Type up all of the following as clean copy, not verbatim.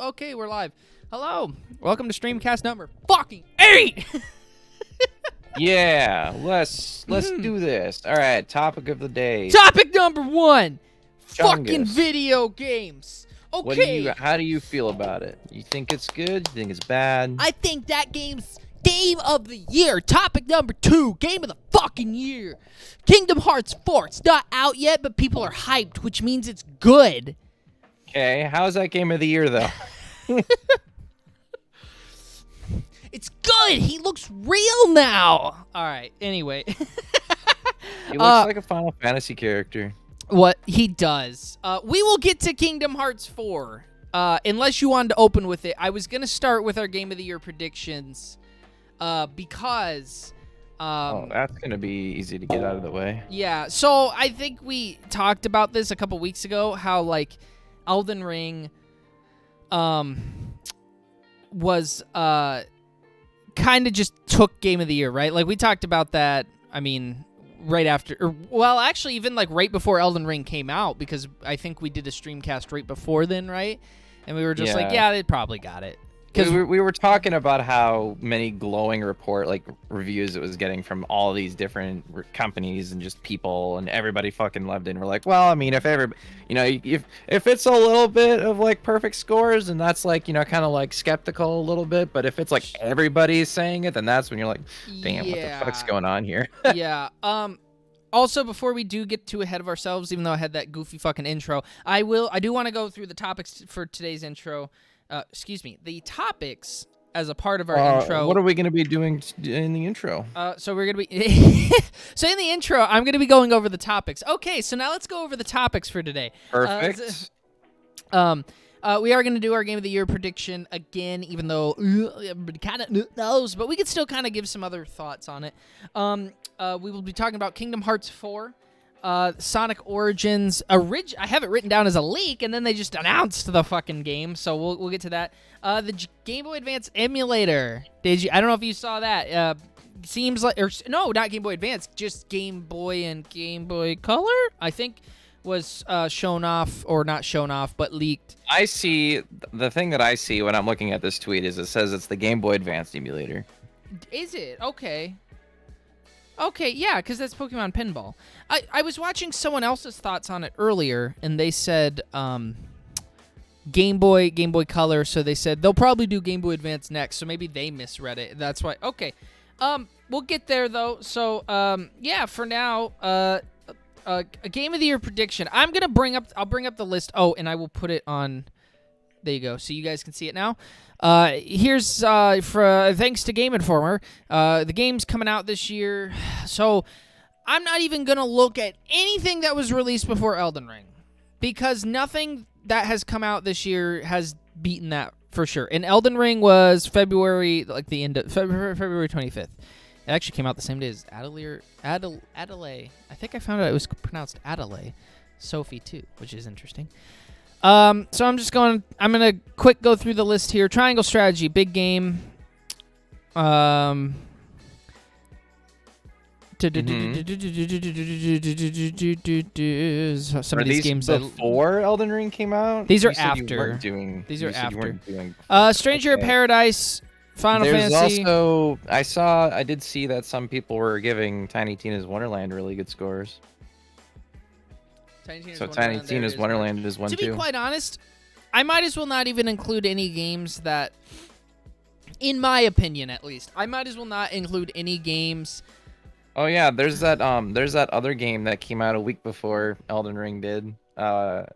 Okay, we're live. Hello. Welcome to Streamcast number fucking 8. Yeah, let's do this. All right, topic of the day. Topic number 1. Fucking Chungus. video games. Okay. How do you feel about it? You think it's good? You think it's bad? I think that game's game of the year. Topic number 2. Game of the fucking year. Kingdom Hearts 4. It's not out yet, but people are hyped, which means it's good. Okay, how's that game of the year though? It's good. He looks real now. All right. Anyway. He looks like a Final Fantasy character. What he does. We will get to Kingdom Hearts 4. Unless you wanted to open with it. I was going to start with our Game of the Year predictions. Because... that's going to be easy to get out of the way. Yeah. So I think we talked about this a couple weeks ago. How, like, Elden Ring... was... kind of just took Game of the Year, right? Like, we talked about that, I mean, right after... well, actually, even, like, right before Elden Ring came out, because I think we did a Streamcast right before then, right? And we were just like, yeah, they probably got it. Because we were talking about how many glowing reviews it was getting from all these different companies and just people, and everybody fucking loved it. And we're like, well, I mean, if it's a little bit of like perfect scores, and that's like, kind of like skeptical a little bit, but if it's like everybody's saying it, then that's when you're like, damn, what the fuck's going on here? Yeah. Also, before we do get too ahead of ourselves, even though I had that goofy fucking intro, I do want to go through the topics for today's intro. The topics as a part of our intro. What are we going to be doing in the intro? So we're going to be... so in the intro, I'm going to be going over the topics. Okay, so now let's go over the topics for today. Perfect. We are going to do our Game of the Year prediction again, even though everybody kind of knows, but we could still kind of give some other thoughts on it. We will be talking about Kingdom Hearts 4. Sonic Origins I have it written down as a leak, and then they just announced the fucking game, so we'll get to that. The Game Boy Advance emulator. I don't know if you saw that. Seems like, no, not Game Boy Advance, just Game Boy and Game Boy Color, I think, was shown off, or not shown off, but leaked. I see, the thing that I see when I'm looking at this tweet is it says it's the Game Boy Advance emulator. Is it? Okay. Okay, yeah, because that's Pokemon Pinball. I was watching someone else's thoughts on it earlier, and they said Game Boy Color, so they said they'll probably do Game Boy Advance next, so maybe they misread it. That's why. Okay. We'll get there, though. So, yeah, for now, a Game of the Year prediction. I'll bring up the list. Oh, and I will put it on... There you go, so you guys can see it now. Here's thanks to Game Informer. The game's coming out this year, so I'm not even gonna look at anything that was released before Elden Ring, because nothing that has come out this year has beaten that for sure. And Elden Ring was February, like the end of February 25th. It actually came out the same day as Adelaide. I think I found out it was pronounced Adelaide. Sophie too, which is interesting. So I'm going to quick go through the list here. Triangle Strategy, big game. Some of these games before Elden Ring came out? These are after. These are after. Stranger of Paradise, Final Fantasy. Also, I did see that some people were giving Tiny Tina's Wonderland really good scores. Tiny Tina's Wonderland is one too. To be quite honest, I might as well not even include any games that, in my opinion at least, I might as well not include any games. Oh yeah, there's that other game that came out a week before Elden Ring did.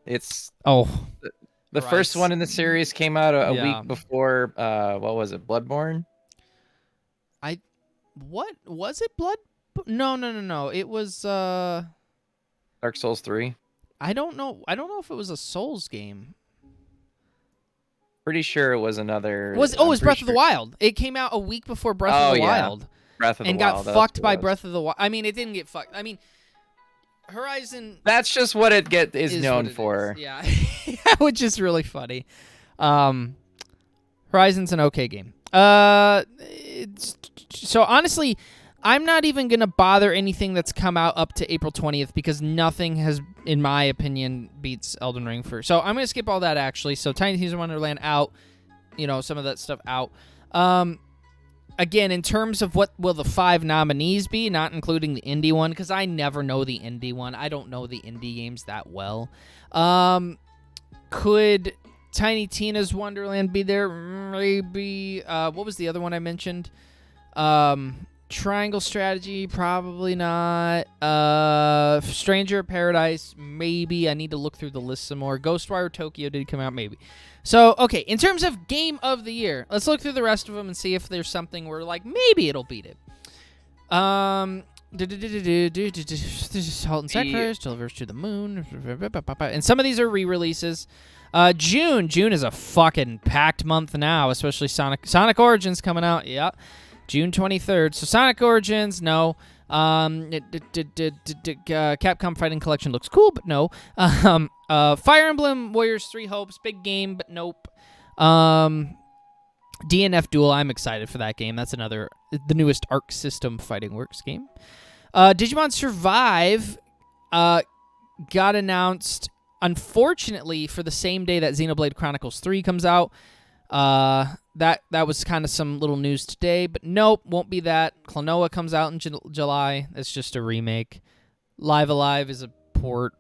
It's the first one in the series came out a week before. What was it? Bloodborne. What was it? No. It was Dark Souls 3? I don't know if it was a Souls game. Pretty sure it was another... It was Breath of the Wild. It came out a week before Breath of the Wild. Breath of the Wild. And got fucked by Breath of the Wild. I mean, it didn't get fucked. I mean, Horizon... That's just what it is known for. Yeah. Which is really funny. Horizon's an okay game. So honestly... I'm not even going to bother anything that's come out up to April 20th because nothing has, in my opinion, beats Elden Ring for. So I'm going to skip all that, actually. So Tiny Tina's Wonderland out. Some of that stuff out. Again, in terms of what will the 5 nominees be, not including the indie one, because I never know the indie one. I don't know the indie games that well. Could Tiny Tina's Wonderland be there? Maybe. What was the other one I mentioned? Triangle Strategy, probably not. Stranger of Paradise, maybe. I need to look through the list some more. Ghostwire Tokyo did come out, maybe. So, okay, in terms of Game of the Year, let's look through the rest of them and see if there's something where, like, maybe it'll beat it. Halt and Sacrifice, Delivers to the Moon, and some of these are re-releases. June is a fucking packed month now, especially Sonic Origins coming out. Yep. June 23rd. So Sonic Origins, no. Capcom Fighting Collection looks cool, but no. Fire Emblem Warriors 3 Hopes, big game, but nope. DNF Duel, I'm excited for that game. That's the newest Arc System Fighting Works game. Digimon Survive got announced, unfortunately, for the same day that Xenoblade Chronicles 3 comes out. That was kind of some little news today, but nope, won't be that. Klonoa comes out in July. It's just a remake. Live Alive is a port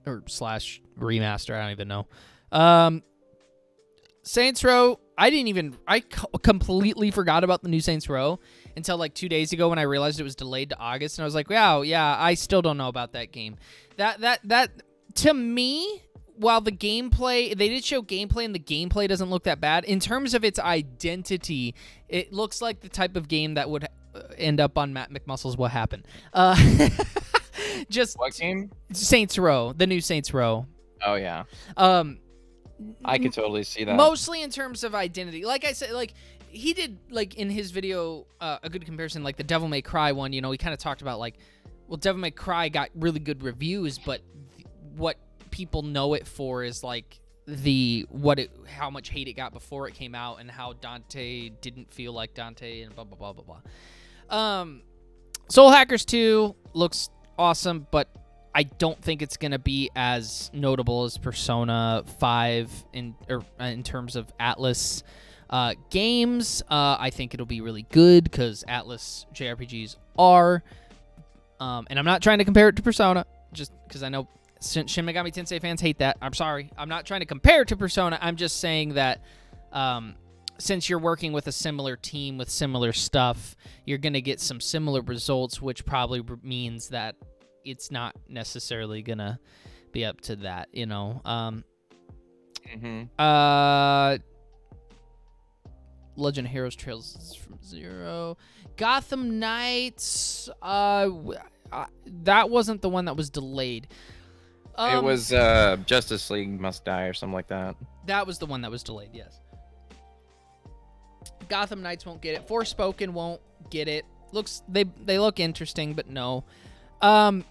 or / remaster. I don't even know. Saints Row. I completely forgot about the new Saints Row until like 2 days ago when I realized it was delayed to August, and I was like, wow, yeah, I still don't know about that game. That to me. While the gameplay, they did show gameplay, and the gameplay doesn't look that bad. In terms of its identity, it looks like the type of game that would end up on Matt McMuscle's What Happened. Just what game? Saints Row, the new Saints Row. Oh yeah. I could totally see that. Mostly in terms of identity, like I said, like he did, like in his video, a good comparison, like the Devil May Cry one. He kind of talked about like, well, Devil May Cry got really good reviews, but what people know it for is like how much hate it got before it came out, and how Dante didn't feel like Dante, and blah blah blah blah blah. Soul Hackers 2 looks awesome, but I don't think it's gonna be as notable as Persona 5 in terms of Atlas games. I think it'll be really good because Atlas JRPGs are, and I'm not trying to compare it to Persona, just because I know Shin Megami Tensei fans hate that. I'm sorry. I'm not trying to compare it to Persona. I'm just saying that since you're working with a similar team with similar stuff, you're going to get some similar results, which probably means that it's not necessarily going to be up to that, Legend of Heroes Trails from Zero. Gotham Knights. That wasn't the one that was delayed. It was Justice League Must Die or something like that. That was the one that was delayed, yes. Gotham Knights won't get it. Forspoken won't get it. They look interesting, but no. I'm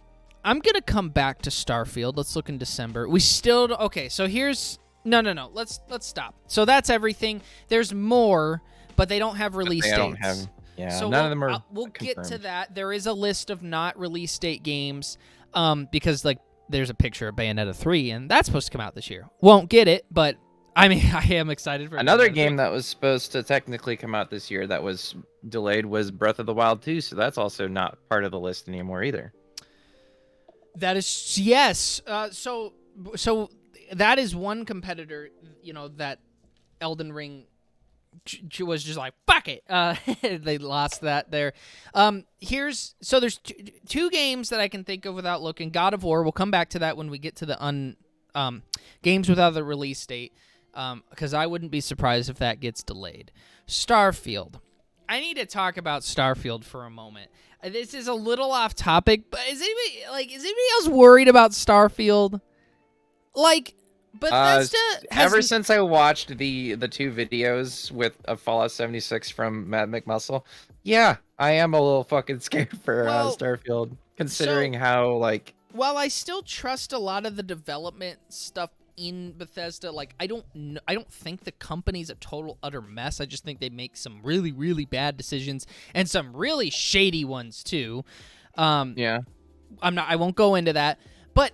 gonna come back to Starfield. Let's look in December. We still okay. So here's no. Let's stop. So that's everything. There's more, but they don't have release dates. Don't have. Yeah, so none of them are. We'll confirmed. get to that. There is a list of not release date games. Because like. There's a picture of Bayonetta 3, and that's supposed to come out this year. Won't get it, but I mean, I am excited for another game that was supposed to technically come out this year that was delayed was Breath of the Wild 2, so that's also not part of the list anymore either. That is yes. So that is one competitor, that Elden Ring was just like, fuck it. They lost that there. There's two games that I can think of without looking. God of War, we'll come back to that when we get to the games without the release date, because I wouldn't be surprised if that gets delayed. Starfield. I need to talk about Starfield for a moment. This is a little off topic, but is anybody else worried about Starfield? Like, Bethesda ever since I watched the 2 videos with Fallout 76 from Matt McMuscle, yeah, I am a little fucking scared for Starfield, considering how like. While I still trust a lot of the development stuff in Bethesda. Like, I don't think the company's a total utter mess. I just think they make some really, really bad decisions and some really shady ones too. Yeah. I won't go into that. But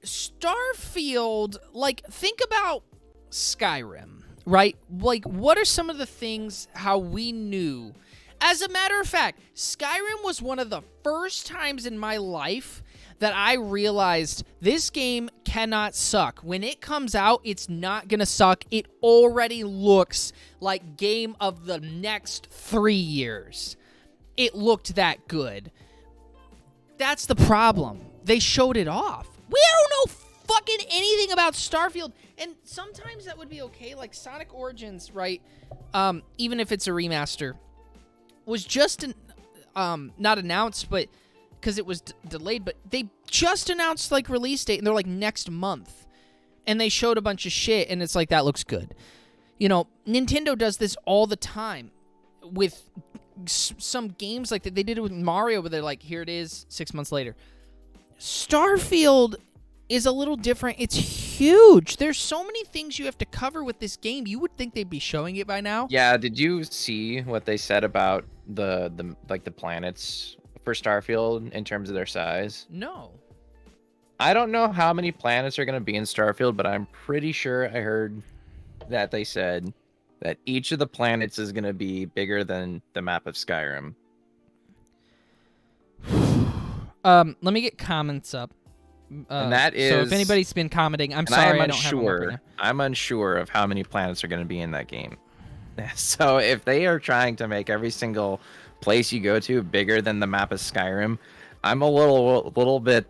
Starfield, like, think about Skyrim, right? Like, what are some of the things how we knew? As a matter of fact, Skyrim was one of the first times in my life that I realized this game cannot suck. When it comes out, it's not going to suck. It already looks like game of the next 3 years. It looked that good. That's the problem. They showed it off. We don't know fucking anything about Starfield. And sometimes that would be okay. Like Sonic Origins, right? Even if it's a remaster, was just not announced, but because it was delayed, but they just announced like release date, and they're like next month, and they showed a bunch of shit, and it's like, that looks good. You know, Nintendo does this all the time with some games like that. They did it with Mario, where they're like, here it is 6 months later. Starfield is a little different. It's huge. There's so many things you have to cover with this game. You would think they'd be showing it by now. Yeah, did you see what they said about the planets for Starfield in terms of their size? No. I don't know how many planets are going to be in Starfield, but I'm pretty sure I heard that they said that each of the planets is going to be bigger than the map of Skyrim. Let me get comments up. And that is, so if anybody's been commenting, I'm sorry, I don't have them up right now. I'm unsure of how many planets are going to be in that game. So if they are trying to make every single place you go to bigger than the map of Skyrim, I'm a little bit.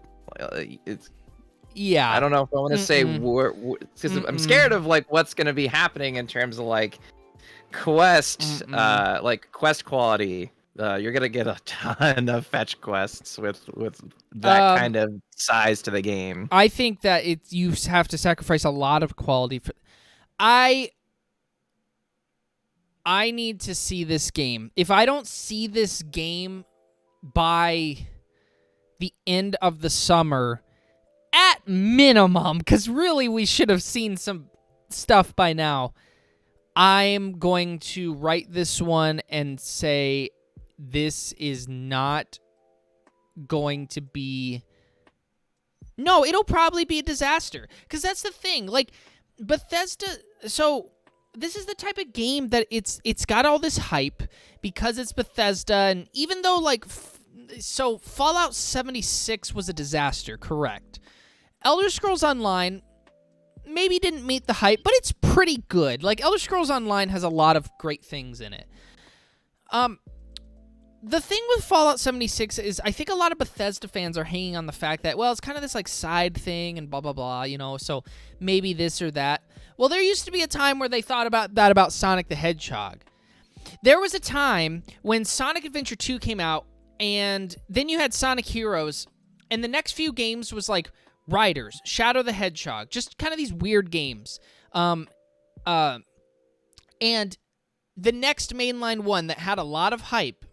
Yeah. I don't know if I want to say because I'm scared of like what's going to be happening in terms of like quest, like quest quality. You're gonna get a ton of fetch quests with that kind of size to the game. I think that you have to sacrifice a lot of quality for. I need to see this game. If I don't see this game by the end of the summer, at minimum, because really we should have seen some stuff by now, I'm going to write this one and say, this is not going to be... No, it'll probably be a disaster. Because that's the thing. Like, Bethesda... So, this is the type of game that it's got all this hype because it's Bethesda. And even though, like... So, Fallout 76 was a disaster, correct. Elder Scrolls Online maybe didn't meet the hype, but it's pretty good. Like, Elder Scrolls Online has a lot of great things in it. The thing with Fallout 76 is I think a lot of Bethesda fans are hanging on the fact that, well, it's kind of this like side thing and blah, blah, blah, you know, so maybe this or that. Well, there used to be a time where they thought about that about Sonic the Hedgehog. There was a time when Sonic Adventure 2 came out, and then you had Sonic Heroes, and the next few games was like Riders, Shadow the Hedgehog, just kind of these weird games. And the next mainline one that had a lot of hype,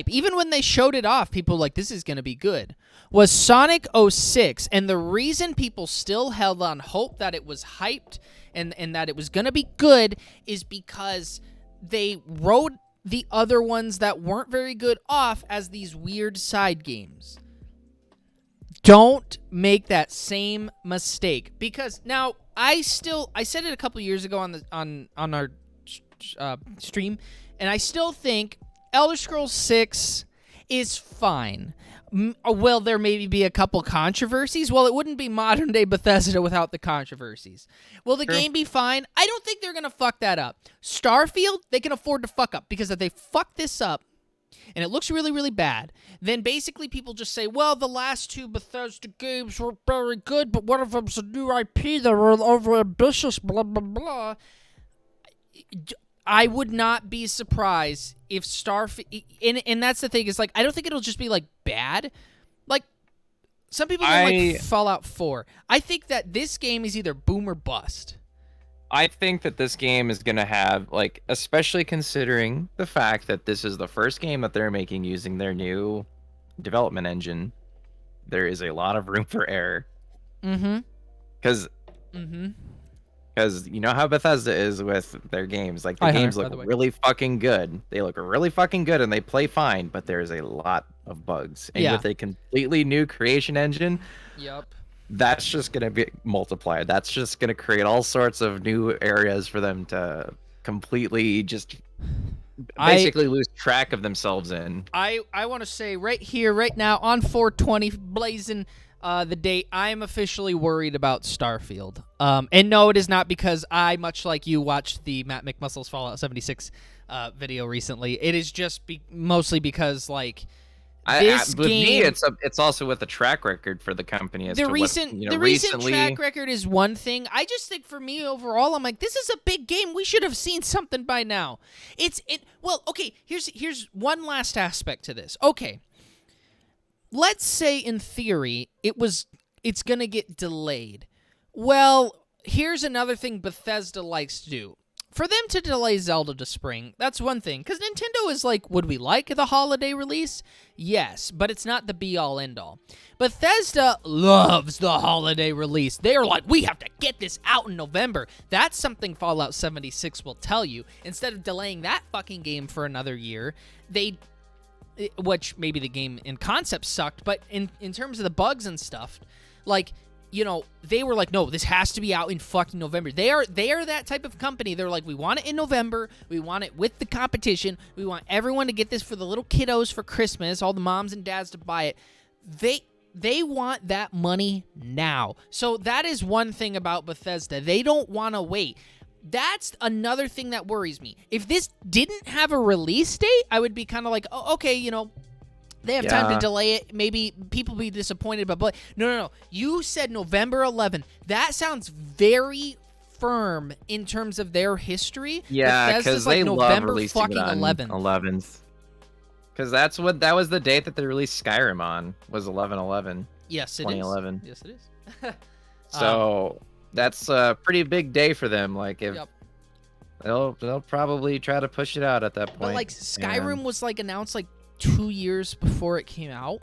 even when they showed it off, people were like, this is going to be good, was Sonic 06. And the reason people still held on hope that it was hyped and that it was going to be good is because they wrote the other ones that weren't very good off as these weird side games. Don't make that same mistake, because now I said it a couple years ago on our stream, and I still think Elder Scrolls 6 is fine. Will there maybe be a couple controversies? Well, it wouldn't be modern-day Bethesda without the controversies. Will the game be fine? I don't think they're going to fuck that up. Starfield, they can afford to fuck up, because if they fuck this up, and it looks really, really bad, then basically people just say, well, the last two Bethesda games were very good, but one of them's a new IP that were over-ambitious, blah, blah, blah. I would not be surprised if Starfield... And that's the thing, is like, I don't think it'll just be, like, bad. Like, some people don't like Fallout 4. I think that this game is either boom or bust. I think that this game is going to have, like, especially considering the fact that this is the first game that they're making using their new development engine, there is a lot of room for error. Mm-hmm. Because Mm-hmm. you know how Bethesda is with their games. Like, the Hi, Hunter, games by look the way. really fucking good. They look really fucking good, and they play fine, but there's a lot of bugs. And Yeah. with a completely new creation engine, Yep. that's just going to be multiplied. That's just going to create all sorts of new areas for them to completely just basically lose track of themselves in. I want to say right here, right now, on 420, blazing the date, I'm officially worried about Starfield. And no, it is not because I, much like you, watched the Matt McMuscle's Fallout 76 video recently. It is just mostly because, like, this with me, game... it's also with the track record for the company as The to recent, what, the recent recently. track record is one thing. I just think for me overall, I'm like, this is a big game. We should have seen something by now. Well, okay, here's one last aspect to this. Okay. Let's say in theory it's going to get delayed. Well, here's another thing Bethesda likes to do. For them to delay Zelda to spring, that's one thing. Because Nintendo is like, would we like the holiday release? Yes, but it's not the be-all, end-all. Bethesda loves the holiday release. They're like, we have to get this out in November. That's something Fallout 76 will tell you. Instead of delaying that fucking game for another year, which maybe the game in concept sucked, but in terms of the bugs and stuff, like... they were like, no, this has to be out in fucking November. They are that type of company. They're like, we want it in November. We want it with the competition. We want everyone to get this for the little kiddos for Christmas, all the moms and dads to buy it. They want that money now. So that is one thing about Bethesda. They don't want to wait. That's another thing that worries me. If this didn't have a release date, I would be kind of like, oh, okay, they have time to delay it. Maybe people be disappointed, but no. You said November 11th. That sounds very firm in terms of their history. Yeah, because like they November love releasing fucking it on 11th. Because that was the date that they released Skyrim on, was 11/11. Yes, it 2011. is. Yes, it is. So that's a pretty big day for them. Like, if Yep. they'll probably try to push it out at that point. But like Skyrim was like announced like 2 years before it came out.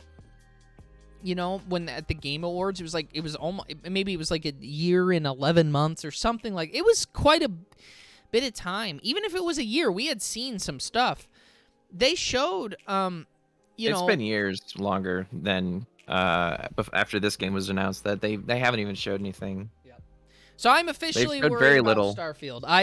When at the Game Awards, it was almost, maybe it was like a year and 11 months or something. Like, it was quite a bit of time. Even if it was a year, we had seen some stuff. They showed, it's been years longer than after this game was announced that they haven't even showed anything. So I'm officially worried very about little. Starfield. I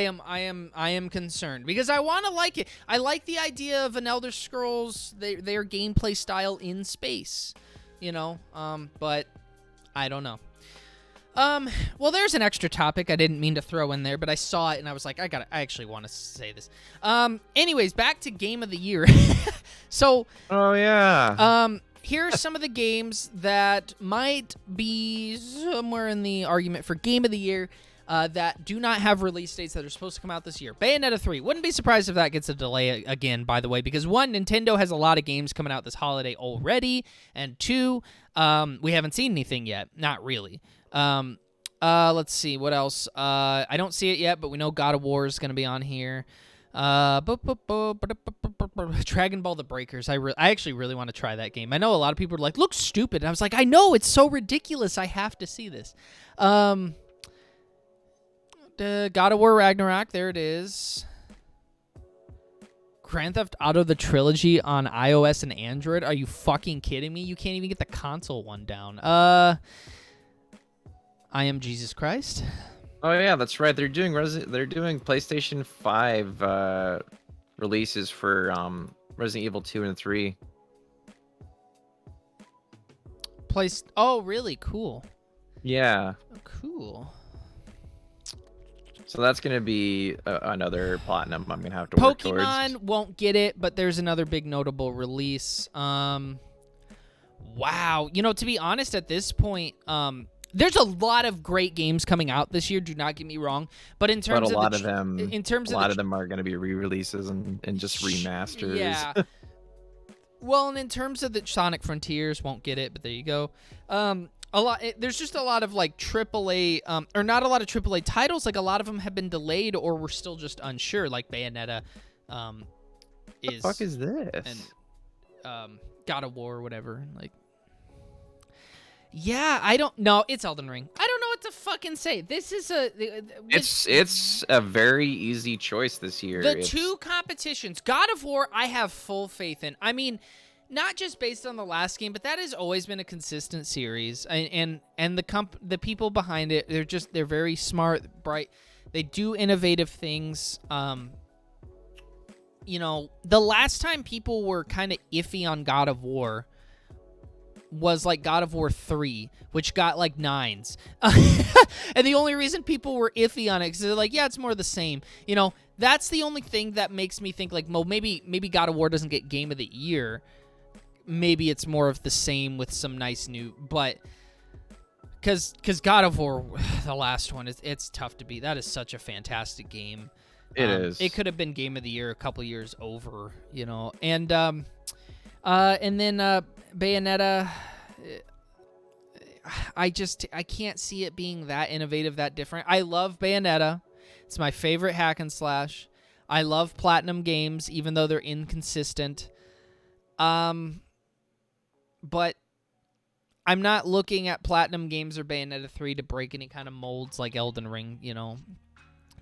am concerned because I want to like it. I like the idea of an Elder Scrolls their gameplay style in space, but I don't know. Well, there's an extra topic I didn't mean to throw in there, but I saw it and I was like, I actually want to say this. Anyways, back to Game of the Year. So, oh yeah. Here are some of the games that might be somewhere in the argument for Game of the Year that do not have release dates that are supposed to come out this year. Bayonetta 3. Wouldn't be surprised if that gets a delay again, by the way, because one, Nintendo has a lot of games coming out this holiday already, and two, we haven't seen anything yet. Not really. Let's see. What else? I don't see it yet, but we know God of War is going to be on here. Dragon Ball: The Breakers. I actually really want to try that game. I know a lot of people are like, looks stupid. And I was like, I know, it's so ridiculous. I have to see this. God of War Ragnarok. There it is. Grand Theft Auto the Trilogy on iOS and Android. Are you fucking kidding me? You can't even get the console one down. I Am Jesus Christ. Oh yeah, that's right. They're doing PlayStation 5 releases for Resident Evil 2 and 3. Oh, really? Cool. Yeah. Oh, cool. So that's gonna be another platinum I'm gonna have to work towards. Pokemon won't get it, but there's another big notable release. Wow. To be honest, at this point, there's a lot of great games coming out this year. Do not get me wrong, but in terms of a lot of them are going to be re-releases and just remasters. Yeah. Well, and in terms of the Sonic Frontiers, won't get it, but there you go. There's just a lot of like AAA, or not a lot of AAA titles. Like a lot of them have been delayed, or we're still just unsure. Like Bayonetta, What the fuck is this? And God of War, or whatever. Like. Yeah, I don't know. It's Elden Ring. I don't know what to fucking say. This is It's a very easy choice this year. the two competitions. God of War, I have full faith in. I mean, not just based on the last game, but that has always been a consistent series. And the people behind it, they're very smart, bright. They do innovative things. You know, the last time people were kind of iffy on God of War was like God of War 3, which got like 9s. And the only reason people were iffy on it is they're like, yeah, it's more the same. You know, that's the only thing that makes me think like, well, maybe God of War doesn't get Game of the Year. Maybe it's more of the same with some nice new, but because God of War, the last one, it's tough to beat. That is such a fantastic game. It is. It could have been Game of the Year a couple years over, you know. And then Bayonetta, I can't see it being that innovative, that different. I love Bayonetta. It's my favorite hack and slash. I love Platinum games, even though they're inconsistent. But I'm not looking at Platinum games or Bayonetta 3 to break any kind of molds like Elden Ring, you know,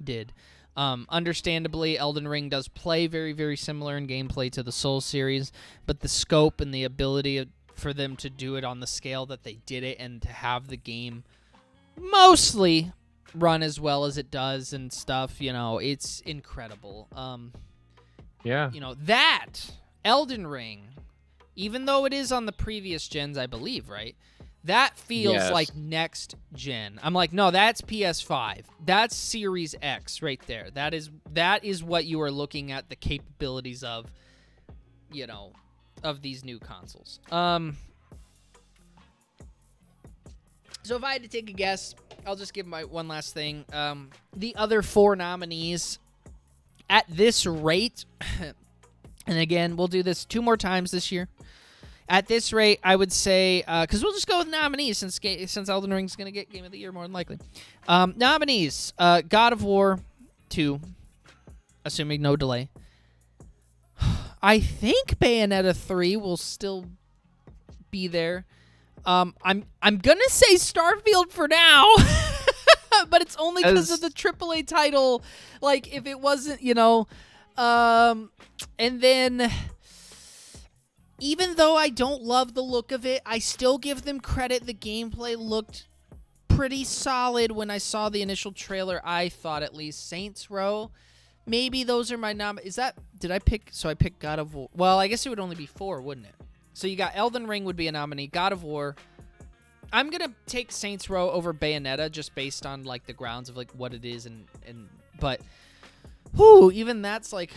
did. Understandably, Elden Ring does play very, very similar in gameplay to the Souls series, but the scope and the ability for them to do it on the scale that they did it and to have the game mostly run as well as it does and stuff, you know, it's incredible. Yeah. You know, that Elden Ring, even though it is on the previous gens, I believe, right? That feels like next gen. I'm like, no, that's PS5. That's Series X right there. That is what you are looking at, the capabilities of, you know, of these new consoles. So if I had to take a guess, I'll just give my one last thing. The other 4 nominees at this rate, and again, we'll do this 2 more times this year. At this rate, I would say, because we'll just go with nominees since Elden Ring's going to get Game of the Year more than likely. Nominees, God of War 2, assuming no delay. I think Bayonetta 3 will still be there. I'm gonna say Starfield for now, but it's only because of the AAA title. Like, if it wasn't, you know, and then, even though I don't love the look of it, I still give them credit. The gameplay looked pretty solid when I saw the initial trailer. I thought, at least, Saints Row. Maybe those are my I picked God of War. Well, I guess it would only be 4, wouldn't it? So you got Elden Ring would be a nominee, God of War. I'm going to take Saints Row over Bayonetta just based on, like, the grounds of, like, what it is but whew, even that's, like,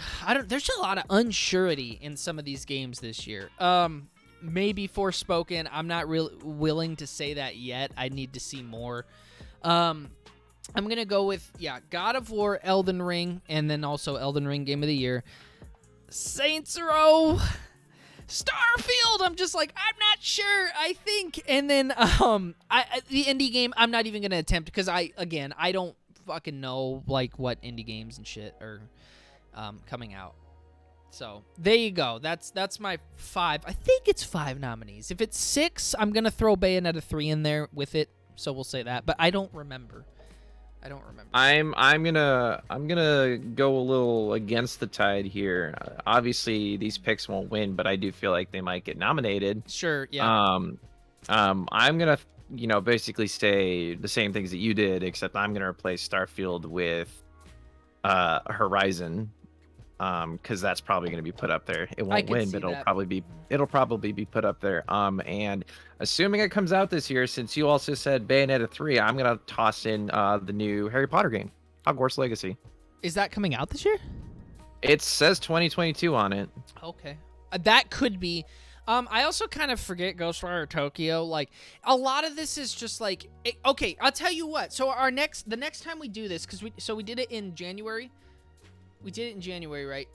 there's a lot of unsurety in some of these games this year. Maybe Forspoken. I'm not really willing to say that yet. I need to see more. I'm going to go with, God of War, Elden Ring, and then also Elden Ring Game of the Year. Saints Row, Starfield, I'm just like, I'm not sure, I think. And then the indie game, I'm not even going to attempt because, I don't fucking know, like, what indie games and shit are coming out. So, there you go. That's my 5. I think it's 5 nominees. If it's 6, I'm going to throw Bayonetta 3 in there with it, so we'll say that. But I don't remember. I'm gonna go a little against the tide here. Obviously, these picks won't win, but I do feel like they might get nominated. Sure, yeah. I'm gonna, basically say the same things that you did, except I'm gonna replace Starfield with Horizon, because that's probably gonna be put up there. It won't win, but it'll probably be put up there. And assuming it comes out this year, since you also said Bayonetta 3, I'm gonna toss in the new Harry Potter game, Hogwarts Legacy. Is that coming out this year? It says 2022 on it. Okay, that could be. I also kind of forget Ghostwire Tokyo. Like, a lot of this is just like, okay, I'll tell you what. So the next time we do this, because we did it in January. We did it in January, right?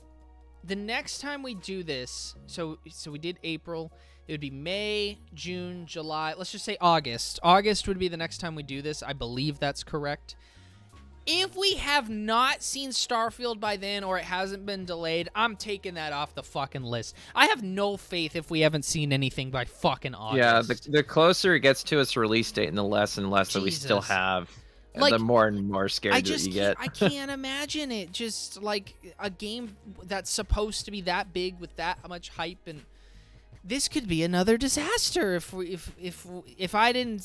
The next time we do this, so we did April. It would be May, June, July. Let's just say August. August would be the next time we do this. I believe that's correct. If we have not seen Starfield by then or it hasn't been delayed, I'm taking that off the fucking list. I have no faith if we haven't seen anything by fucking August. Yeah, the closer it gets to its release date and the less that we still Jesus. have, Like, the more and more scared I that just you get. I can't imagine it. Just like a game that's supposed to be that big with that much hype, and this could be another disaster if I hadn't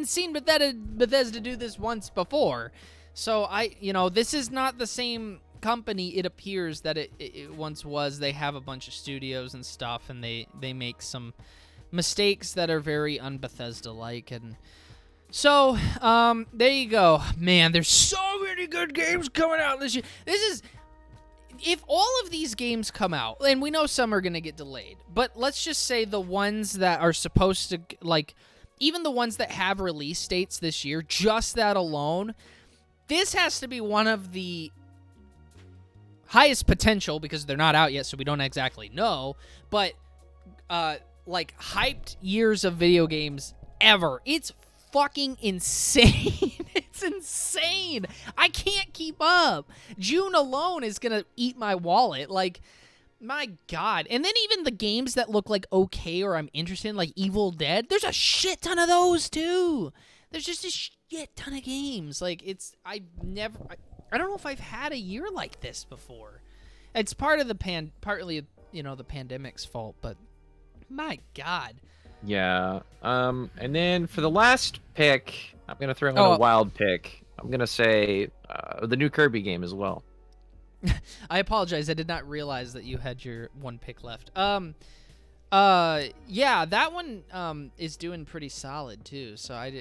seen Bethesda do this once before. So this is not the same company it appears that it once was. They have a bunch of studios and stuff, and they make some mistakes that are very un-Bethesda-like, and so there you go. Man, there's so many good games coming out this year. If all of these games come out, and we know some are going to get delayed, but let's just say the ones that are supposed to, like, even the ones that have release dates this year, just that alone, this has to be one of the highest potential, because they're not out yet, so we don't exactly know, but, like, hyped years of video games ever. It's fucking insane. It's insane. I can't keep up. June alone is gonna eat my wallet. Like, my God. And then even the games that look like okay or I'm interested in, like Evil Dead, there's a shit ton of those too. There's just a shit ton of games. Like, I don't know if I've had a year like this before. It's partly the pandemic's fault, but my God. Yeah. And then for the last pick, I'm gonna throw in a wild pick. I'm gonna say the new Kirby game as well. I apologize. I did not realize that you had your one pick left. Yeah, that one is doing pretty solid too. So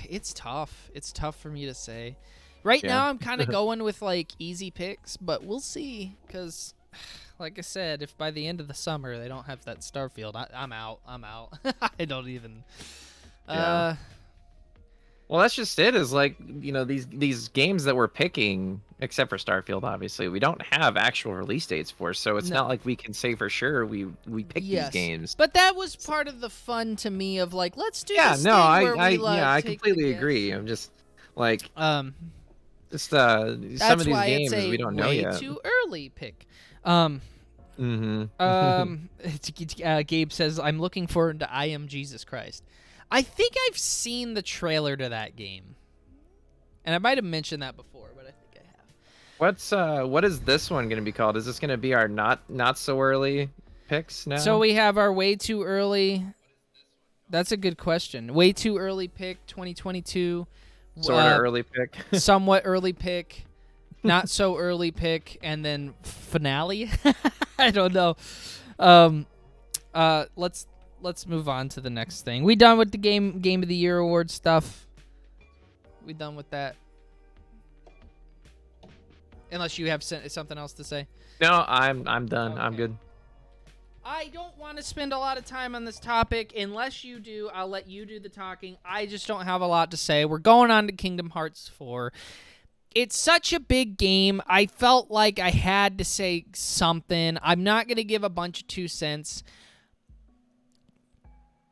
it's tough. It's tough for me to say. Right now, I'm kind of going with like easy picks, but we'll see. Because, like I said, if by the end of the summer they don't have that Starfield, I'm out. I don't even. Yeah. Well, that's just it. Is like, these games that we're picking, except for Starfield, obviously, we don't have actual release dates for. So it's not like we can say for sure we pick these games. But that was part of the fun to me of like, let's do. Yeah, this no, thing where I take completely the agree. I'm just like, just some that's of these why games it's a we don't know way yet. too early pick. Gabe says, I'm looking forward to I Am Jesus Christ. I think I've seen the trailer to that game. And I might have mentioned that before, but I think I have. What is this one going to be called? Is this going to be our not so early picks now? So we have our way too early. That's a good question. Way too early pick 2022. Sort of early pick. Somewhat early pick. Not so early pick, and then finale. I don't know. Let's move on to the next thing. We done with the game of the year award stuff? We done with that? Unless you have something else to say. No, I'm done. Okay. I'm good. I don't want to spend a lot of time on this topic. Unless you do, I'll let you do the talking. I just don't have a lot to say. We're going on to Kingdom Hearts 4. It's such a big game. I felt like I had to say something. I'm not going to give a bunch of 2 cents.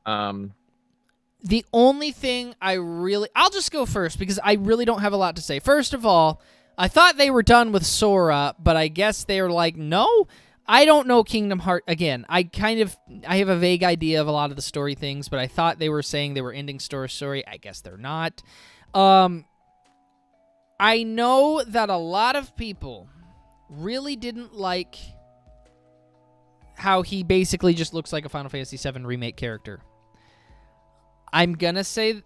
The only thing I'll just go first because I really don't have a lot to say. First of all, I thought they were done with Sora, but I guess they're like, no. I don't know Kingdom Hearts. Again, I have a vague idea of a lot of the story things, but I thought they were saying they were ending story. I guess they're not. I know that a lot of people really didn't like how he basically just looks like a Final Fantasy VII Remake character. I'm gonna say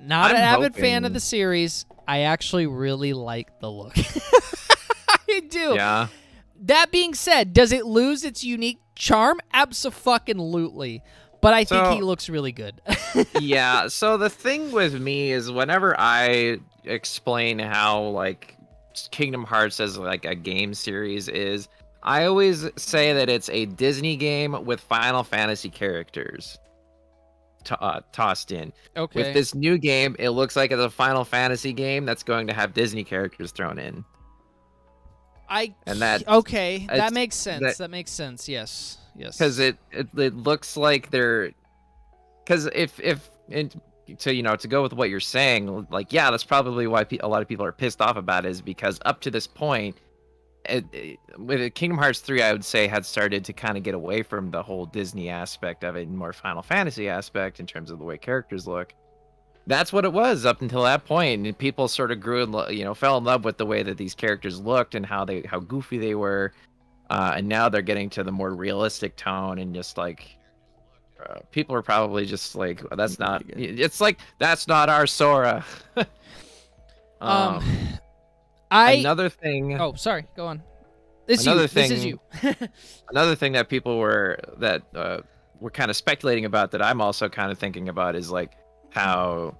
not an avid fan of the series. I actually really like the look. I do. Yeah. That being said, does it lose its unique charm? Abso-fucking-lutely. But I think he looks really good. Yeah. So the thing with me is whenever I explain how like Kingdom Hearts as like a game series is, I always say that it's a Disney game with Final Fantasy characters tossed in. Okay. With this new game, it looks like it's a Final Fantasy game that's going to have Disney characters thrown in. That makes sense. That makes sense. Yes. Because it looks like they're, because if to go with what you're saying, like, yeah, that's probably why a lot of people are pissed off about it, is because up to this point, with Kingdom Hearts 3, I would say had started to kind of get away from the whole Disney aspect of it and more Final Fantasy aspect in terms of the way characters look. That's what it was up until that point, and people sort of fell in love with the way that these characters looked and how goofy they were, and now they're getting to the more realistic tone, and just like people are probably just like, that's not. It's like, that's not our Sora. Another thing. Oh, sorry. Go on. This is you. Another thing that people were kind of speculating about, that I'm also kind of thinking about, is like how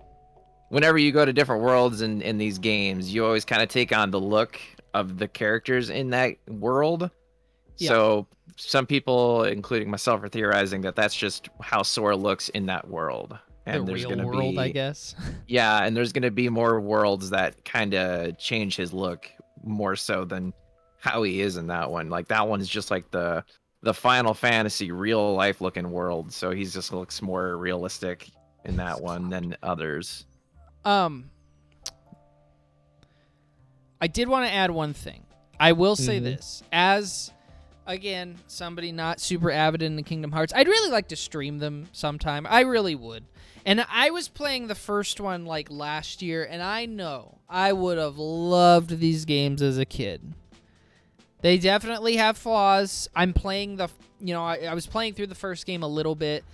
whenever you go to different worlds in these games, you always kind of take on the look of the characters in that world. Yeah. So some people, including myself, are theorizing that that's just how Sora looks in that world. And the there's real gonna world, be, I guess. Yeah, and there's going to be more worlds that kind of change his look more so than how he is in that one. Like, that one's just like the Final Fantasy real life looking world, so he just looks more realistic in that one than others. I did want to add one thing. I will say this, as again, somebody not super avid in the Kingdom Hearts, I'd really like to stream them sometime. I really would. And I was playing the first one like last year, and I know I would have loved these games as a kid. They definitely have flaws. I'm playing I was playing through the first game a little bit.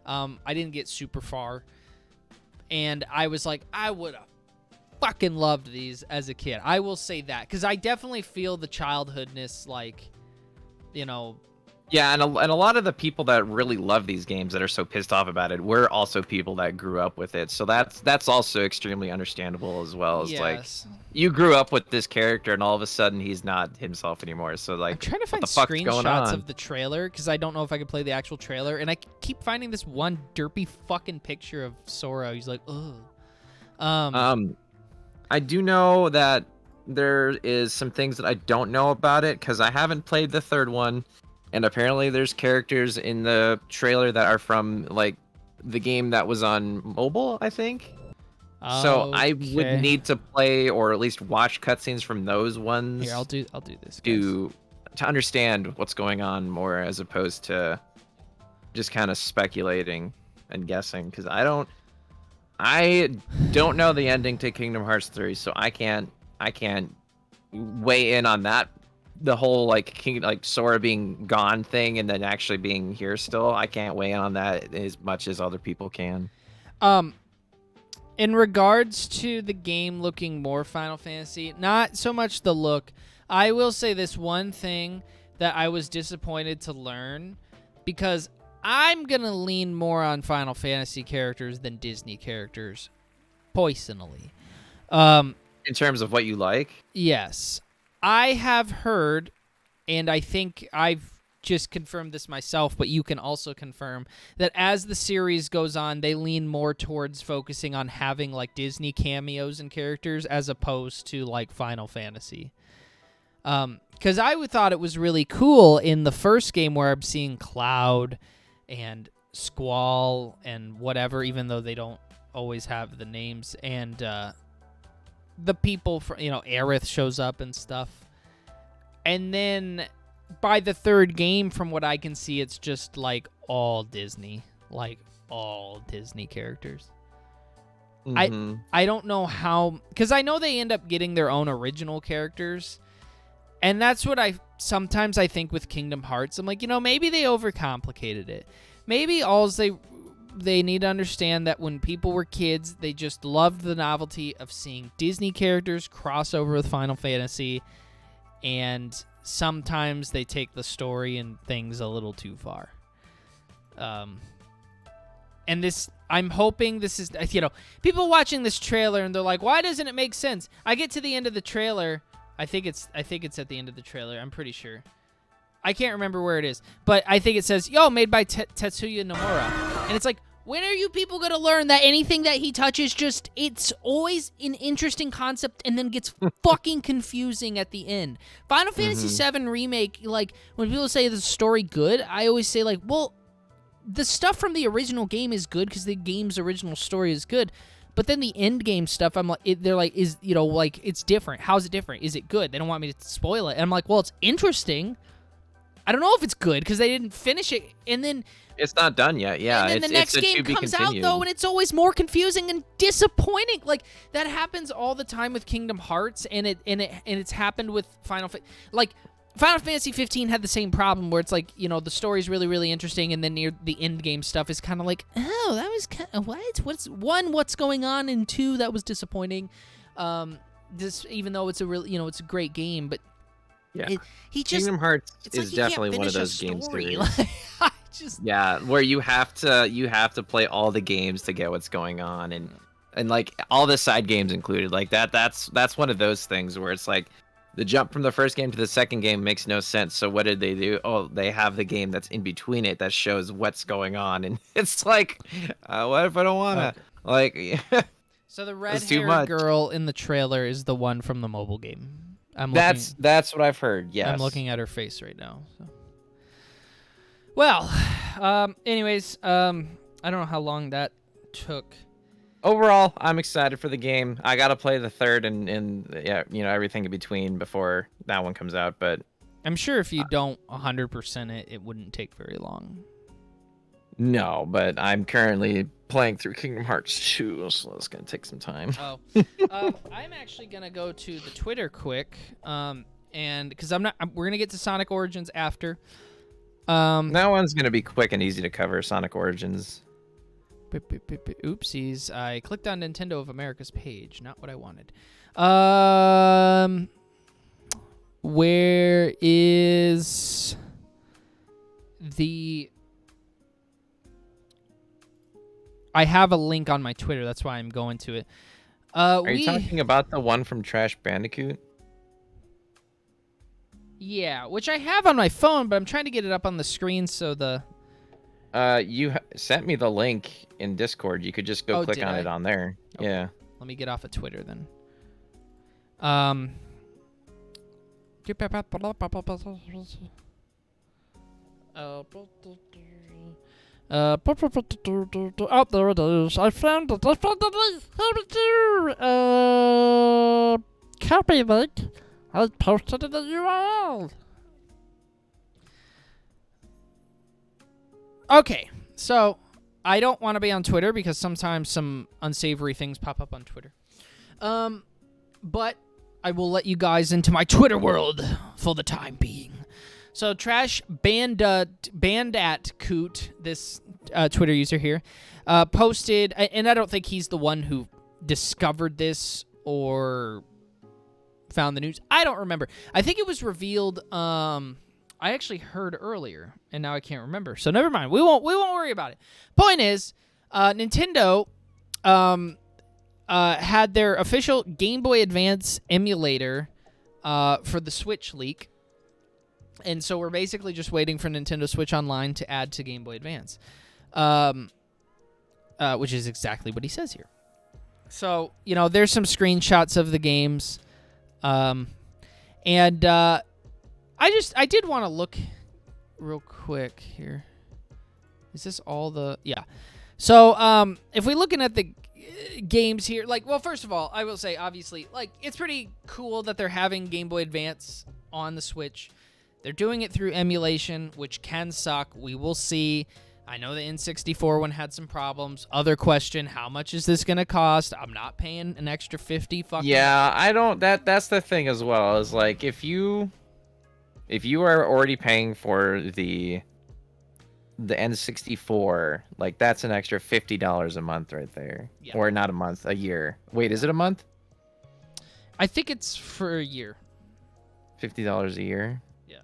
I didn't get super far. And I was like, I would have fucking loved these as a kid. I will say that, because I definitely feel the childhoodness, like, Yeah, and a lot of the people that really love these games that are so pissed off about it were also people that grew up with it. So that's also extremely understandable as well. As like, you grew up with this character and all of a sudden he's not himself anymore. So like, I'm trying to find screenshots of the trailer, because I don't know if I can play the actual trailer, and I keep finding this one derpy fucking picture of Sora. He's like, ugh. I do know that there is some things that I don't know about it, because I haven't played the third one. And apparently there's characters in the trailer that are from, like, the game that was on mobile, I think. So I would need to play or at least watch cutscenes from those ones. Here, I'll do this. To understand what's going on more, as opposed to just kind of speculating and guessing. Because I don't know the ending to Kingdom Hearts 3, so I can't weigh in on that. The whole like Sora being gone thing, and then actually being here still, I can't weigh in on that as much as other people can. In regards to the game looking more Final Fantasy, not so much the look. I will say this one thing that I was disappointed to learn, because I'm gonna lean more on Final Fantasy characters than Disney characters, personally. In terms of what you like? Yes. I have heard, and I think I've just confirmed this myself, but you can also confirm, that as the series goes on, they lean more towards focusing on having like Disney cameos and characters as opposed to like Final Fantasy. Because I thought it was really cool in the first game where I'm seeing Cloud and Squall and whatever, even though they don't always have the names, and the people from, Aerith shows up and stuff. And then by the third game, from what I can see, it's just like all Disney characters. Mm-hmm. I don't know how, because I know they end up getting their own original characters, and that's what I sometimes think with Kingdom Hearts. I'm like, maybe they overcomplicated it. Maybe they need to understand that when people were kids, they just loved the novelty of seeing Disney characters cross over with Final Fantasy, and sometimes they take the story and things a little too far. And this, I'm hoping this is, people watching this trailer and they're like, why doesn't it make sense? I get to the end of the trailer. I think it's at the end of the trailer. I'm pretty sure. I can't remember where it is, but I think it says, made by Tetsuya Nomura. And it's like, when are you people going to learn that anything that he touches it's always an interesting concept and then gets fucking confusing at the end? Final Fantasy VII Remake, like, when people say the story good, I always say, like, well, the stuff from the original game is good because the game's original story is good. But then the end game stuff, I'm like, they're like, it's different. How's it different? Is it good? They don't want me to spoil it. And I'm like, well, it's interesting. I don't know if it's good because they didn't finish it. And then it's not done yet. Yeah, and then the next game comes out though, and it's always more confusing and disappointing. Like that happens all the time with Kingdom Hearts, and it's happened with Final Fantasy 15 had the same problem where it's like, the story's really, really interesting, and then near the end game stuff is kind of like, oh, that was kind of, what's going on, and two, that was disappointing. Even though it's a real, it's a great game, but yeah, Kingdom Hearts is definitely one of those games. Yeah, where you have to play all the games to get what's going on, and like all the side games included, like that's one of those things where it's like, the jump from the first game to the second game makes no sense. So what did they do? Oh, they have the game that's in between it that shows what's going on. And it's like, what if I don't want to? Okay. Like, so the red-haired girl in the trailer is the one from the mobile game. That's what I've heard, yes. I'm looking at her face right now. So. Well, anyways, I don't know how long that took. Overall, I'm excited for the game. I gotta play the third and everything in between before that one comes out. But I'm sure if you don't 100% it, it wouldn't take very long. No, but I'm currently playing through Kingdom Hearts 2, so it's gonna take some time. Oh, I'm actually gonna go to the Twitter quick, and because we're gonna get to Sonic Origins after. That one's gonna be quick and easy to cover. Sonic Origins. Oopsies, I clicked on Nintendo of America's page, not what I wanted. Where is the... I have a link on my Twitter, that's why I'm going to it. Are you talking about the one from Trash Bandicoot? Yeah, which I have on my phone, but I'm trying to get it up on the screen so the... You sent me the link in Discord. You could just go click on it on there. Okay. Yeah. Let me get off of Twitter then. Oh, there it is. I found it. Copy link. I posted it in the URL. Okay, so I don't want to be on Twitter because sometimes some unsavory things pop up on Twitter. But I will let you guys into my Twitter world for the time being. So Trash Bandat-Coot, this Twitter user here, posted, and I don't think he's the one who discovered this or found the news. I don't remember. I think it was revealed... I actually heard earlier, and now I can't remember. So never mind. We won't worry about it. Point is, Nintendo had their official Game Boy Advance emulator for the Switch leak, and so we're basically just waiting for Nintendo Switch Online to add to Game Boy Advance, which is exactly what he says here. So there's some screenshots of the games, and. I did want to look real quick here. Is this all the... Yeah. So, if we're looking at the games here, first of all, I will say, obviously, it's pretty cool that they're having Game Boy Advance on the Switch. They're doing it through emulation, which can suck. We will see. I know the N64 one had some problems. Other question, how much is this going to cost? I'm not paying an extra 50 fucking... Yeah, I don't... That's the thing as well, is if you are already paying for the N64, that's an extra $50 a month right there. Yeah. Or not a month, a year. Wait, is it a month? I think it's for a year. $50 a year? Yeah.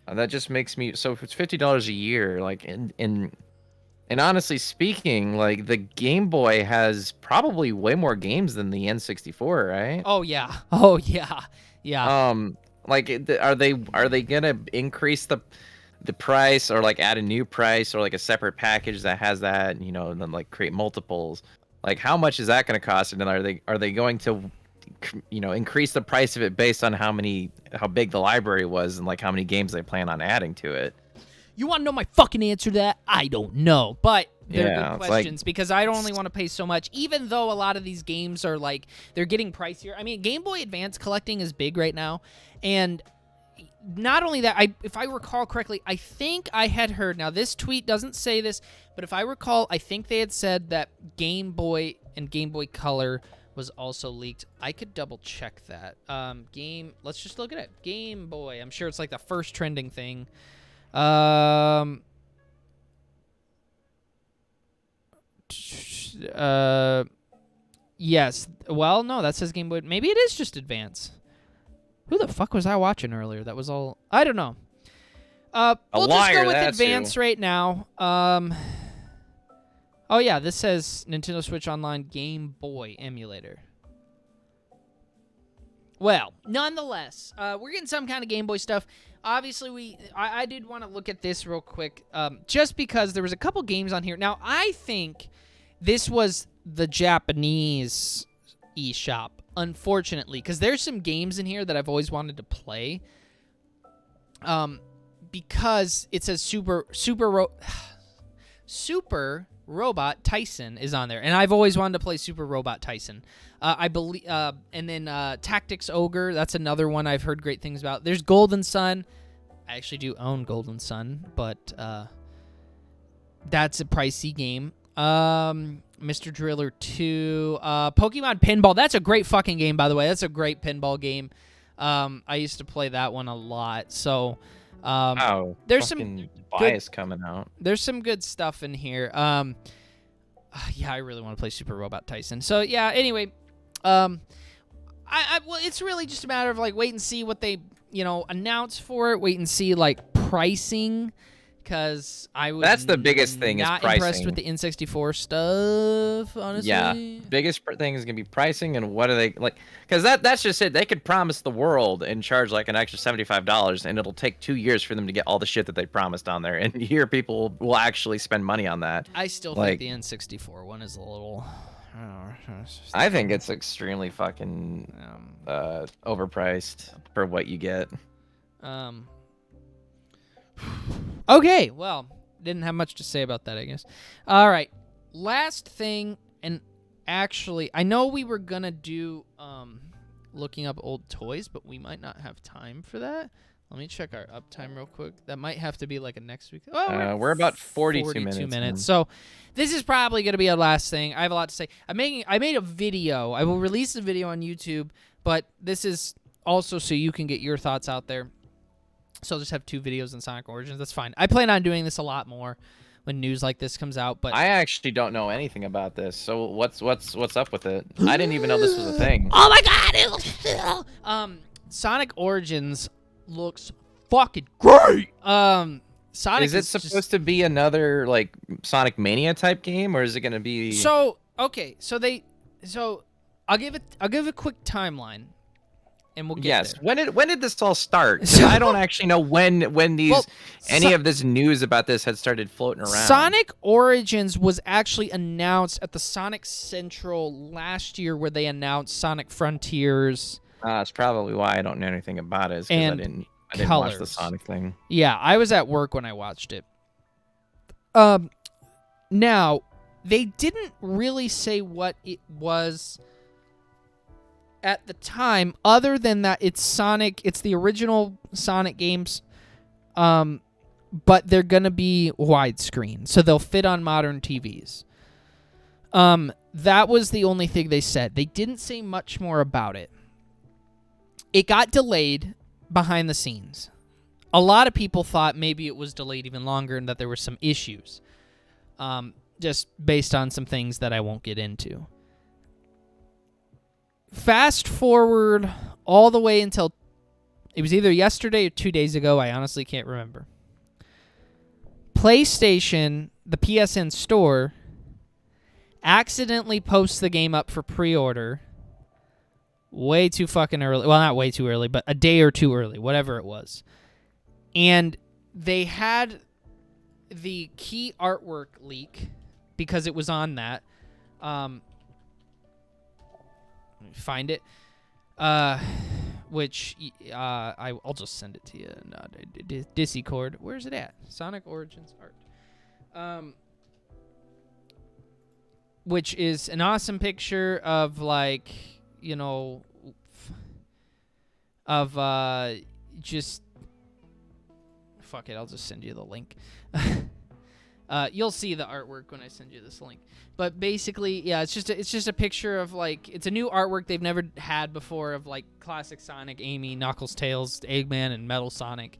That just makes me... So if it's $50 a year, and honestly speaking, the Game Boy has probably way more games than the N64, right? Oh, yeah. Oh, yeah. Yeah. Are they gonna increase the price or add a new price or a separate package that has that, and then create multiples? How much is that gonna cost? And then are they going to increase the price of it based on how big the library was and how many games they plan on adding to it? You want to know my fucking answer to that? I don't know. But they're Yeah, good it's questions because I don't only want to pay so much, even though a lot of these games are like, they're getting pricier. I mean, Game Boy Advance collecting is big right now. And not only that, if I recall correctly, I think I had heard, now this tweet doesn't say this, but if I recall, I think they had said that Game Boy and Game Boy Color was also leaked. I could double check that. Let's just look at it. Game Boy. I'm sure it's like the first trending thing. Yes. Well, no, that says Game Boy. Maybe it is just Advance. Who the fuck was I watching earlier? That was all. I don't know. We'll just go with Advance right now. Oh yeah, this says Nintendo Switch Online Game Boy emulator. Well, nonetheless, we're getting some kind of Game Boy stuff. Obviously, I did want to look at this real quick, just because there was a couple games on here. Now, I think this was the Japanese eShop, unfortunately, because there's some games in here that I've always wanted to play. Because it says Super Robot Tyson is on there, and I've always wanted to play Super Robot Tyson. I believe, and then Tactics Ogre. That's another one I've heard great things about. There's Golden Sun. I actually do own Golden Sun, but that's a pricey game. Mr. Driller 2. Pokemon Pinball. That's a great fucking game, by the way. That's a great pinball game. I used to play that one a lot. So, there's some bias coming out. There's some good stuff in here. Yeah, I really want to play Super Robot Tyson. So yeah. Anyway, well, it's really just a matter of like wait and see what they announce for it. Wait and see like pricing. Because that's the biggest thing is pricing. Not impressed with the N64 stuff, honestly. Yeah, biggest thing is gonna be pricing and what are they like? Because that's just it. They could promise the world and charge like an extra $75, and it'll take 2 years for them to get all the shit that they promised on there. And here, people will actually spend money on that. I still think the N64 one is a little. I think it's extremely fucking overpriced for what you get. Okay, well, didn't have much to say about that, I guess. All right, last thing, and actually, I know we were gonna do looking up old toys, but we might not have time for that. Let me check our uptime real quick. That might have to be like a next week. Oh, we're about 42 minutes. So this is probably gonna be our last thing. I have a lot to say. I made a video. I will release the video on YouTube, but this is also so you can get your thoughts out there. So I'll just have 2 videos on Sonic Origins. That's fine. I plan on doing this a lot more when news like this comes out. But I actually don't know anything about this. So what's up with it? I didn't even know this was a thing. Oh my god! Sonic Origins looks fucking great. Sonic is it supposed to be another like Sonic Mania type game, or is it going to be? So okay, so I'll give a quick timeline. And we'll get there. When did this all start? So, I don't actually know when any of this news about this had started floating around. Sonic Origins was actually announced at the Sonic Central last year, where they announced Sonic Frontiers. That's probably why I don't know anything about it. Because I didn't watch the Sonic thing. Yeah, I was at work when I watched it. Now they didn't really say what it was at the time, other than that it's Sonic, it's the original Sonic games, but they're gonna be widescreen, so they'll fit on modern TVs. That was the only thing they said. They didn't say much more about it. It got delayed behind the scenes. A lot of people thought maybe it was delayed even longer and that there were some issues, just based on some things that I won't get into. Fast forward all the way until it was either yesterday or 2 days ago. I honestly can't remember. PlayStation, the PSN store, accidentally posts the game up for pre-order way too fucking early. Well, not way too early, but a day or two early, whatever it was. And they had the key artwork leak because it was on that. Find it. which I'll just send it to you in Discord. Where's it at? Sonic Origins art. Which is an awesome picture of like, you know, of just fuck it, I'll just send you the link. You'll see the artwork when I send you this link. But basically, yeah, it's just a picture of like, it's a new artwork they've never had before of like classic Sonic, Amy, Knuckles, Tails, Eggman, and Metal Sonic.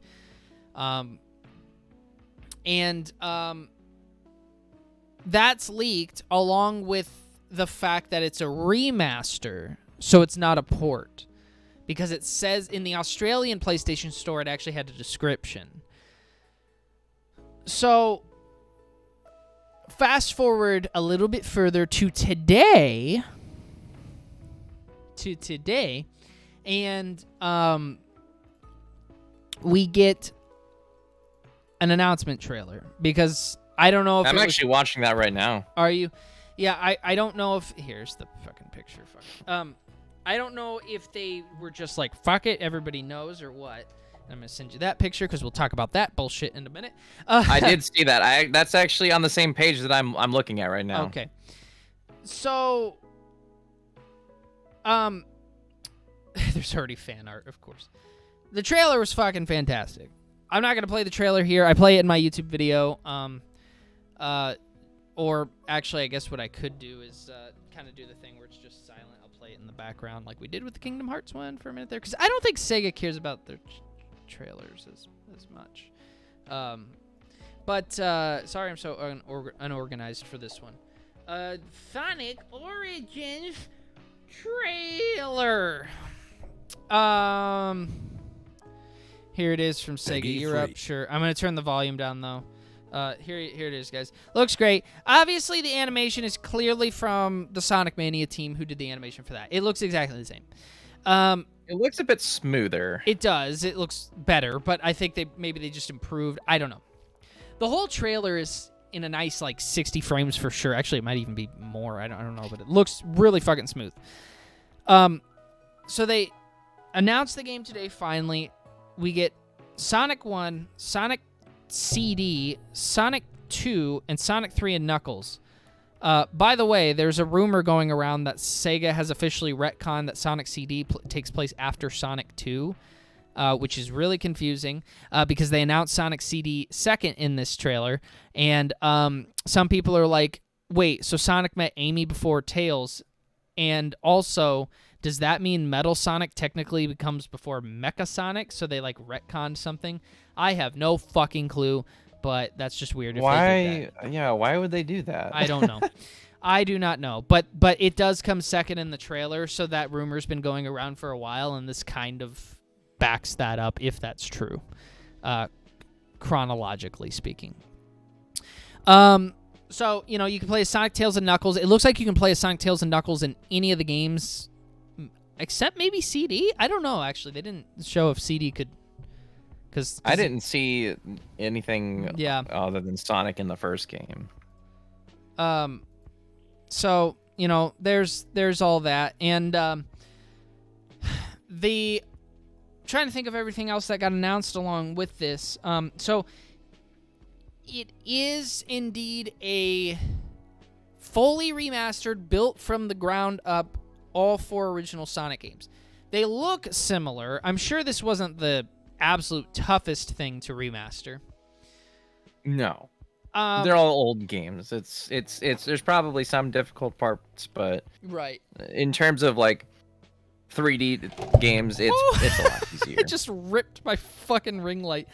That's leaked along with the fact that it's a remaster, so it's not a port. Because it says in the Australian PlayStation Store, it actually had a description. So, fast forward a little bit further to today. And we get an announcement trailer. Because I don't know if I'm actually watching that right now. Are you? Yeah, I don't know if... Here's the fucking picture. I don't know if they were just like, fuck it, everybody knows, or what. I'm going to send you that picture because we'll talk about that bullshit in a minute. I did see that. That's actually on the same page that I'm looking at right now. Okay. So, there's already fan art, of course. The trailer was fucking fantastic. I'm not going to play the trailer here. I play it in my YouTube video. Or actually, I guess what I could do is kind of do the thing where it's just silent. I'll play it in the background like we did with the Kingdom Hearts one for a minute there. Because I don't think Sega cares about their trailers as much. Sorry I'm so unorganized for this one. Sonic Origins trailer. Here it is from Sega Europe. Sure. I'm going to turn the volume down, though. Here it is, guys. Looks great. Obviously, the animation is clearly from the Sonic Mania team who did the animation for that. It looks exactly the same. It looks a bit smoother. It does. It looks better, but I think maybe they just improved. I don't know. The whole trailer is in a nice, like, 60 frames for sure. Actually, it might even be more. I don't know, but it looks really fucking smooth. So they announced the game today, finally. We get Sonic 1, Sonic CD, Sonic 2, and Sonic 3 and Knuckles. By the way, there's a rumor going around that Sega has officially retconned that Sonic CD takes place after Sonic 2, which is really confusing because they announced Sonic CD second in this trailer, and some people are like, wait, so Sonic met Amy before Tails, and also, does that mean Metal Sonic technically becomes before Mecha Sonic, so they like retconned something? I have no fucking clue, but that's just weird. Why? Yeah, why would they do that? I don't know. I do not know. But it does come second in the trailer, so that rumor's been going around for a while, and this kind of backs that up, if that's true, chronologically speaking. So, you know, you can play as Sonic, Tails, and Knuckles. It looks like you can play as Sonic, Tails, and Knuckles in any of the games, except maybe CD? I don't know, actually. They didn't show if CD could... Cause I didn't see anything other than Sonic in the first game. So, you know, there's all that. And trying to think of everything else that got announced along with this. So it is indeed a fully remastered, built from the ground up, all 4 original Sonic games. They look similar. I'm sure this wasn't the absolute toughest thing to remaster. No. They're all old games. It's there's probably some difficult parts, but right. In terms of like 3D games, it's a lot easier. It just ripped my fucking ring light.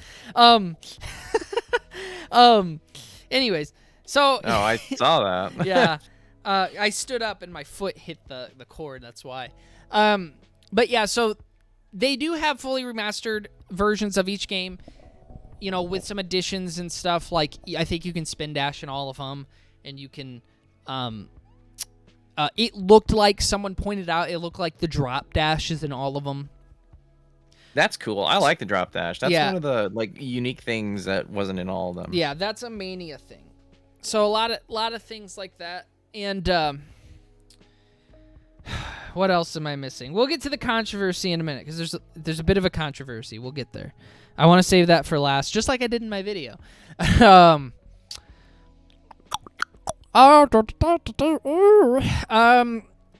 Anyways, so oh, I saw that. yeah. I stood up and my foot hit the cord, that's why. But yeah, so they do have fully remastered versions of each game, you know, with some additions and stuff. Like, I think you can spin dash in all of them, and you can, it looked like, someone pointed out, it looked like the drop dash is in all of them. That's cool. I like the drop dash. That's one of the, like, unique things that wasn't in all of them. Yeah, that's a Mania thing. So a lot of things like that. And, What else am I missing? We'll get to the controversy in a minute because there's a bit of a controversy. We'll get there. I want to save that for last, just like I did in my video.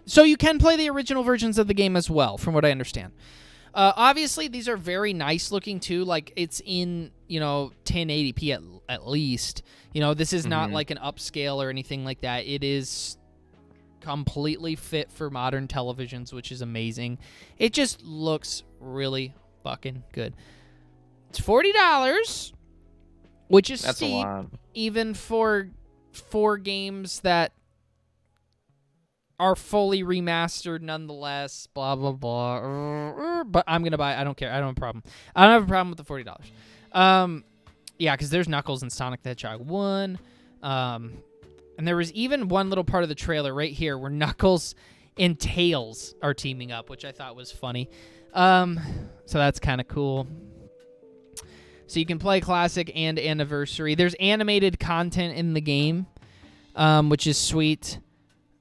So you can play the original versions of the game as well, from what I understand. Obviously, these are very nice looking too. Like it's in 1080p at least. This is not like an upscale or anything like that. It is completely fit for modern televisions, which is amazing. It just looks really fucking good. It's $40, which is That's steep, a lot. even for games that are fully remastered nonetheless, blah, blah, blah. But I'm going to buy it. I don't care. I don't have a problem. I don't have a problem with the $40. Yeah, because there's Knuckles and Sonic the Hedgehog 1. And there was even one little part of the trailer right here where Knuckles and Tails are teaming up, which I thought was funny. So that's kind of cool. So you can play Classic and Anniversary. There's animated content in the game, which is sweet.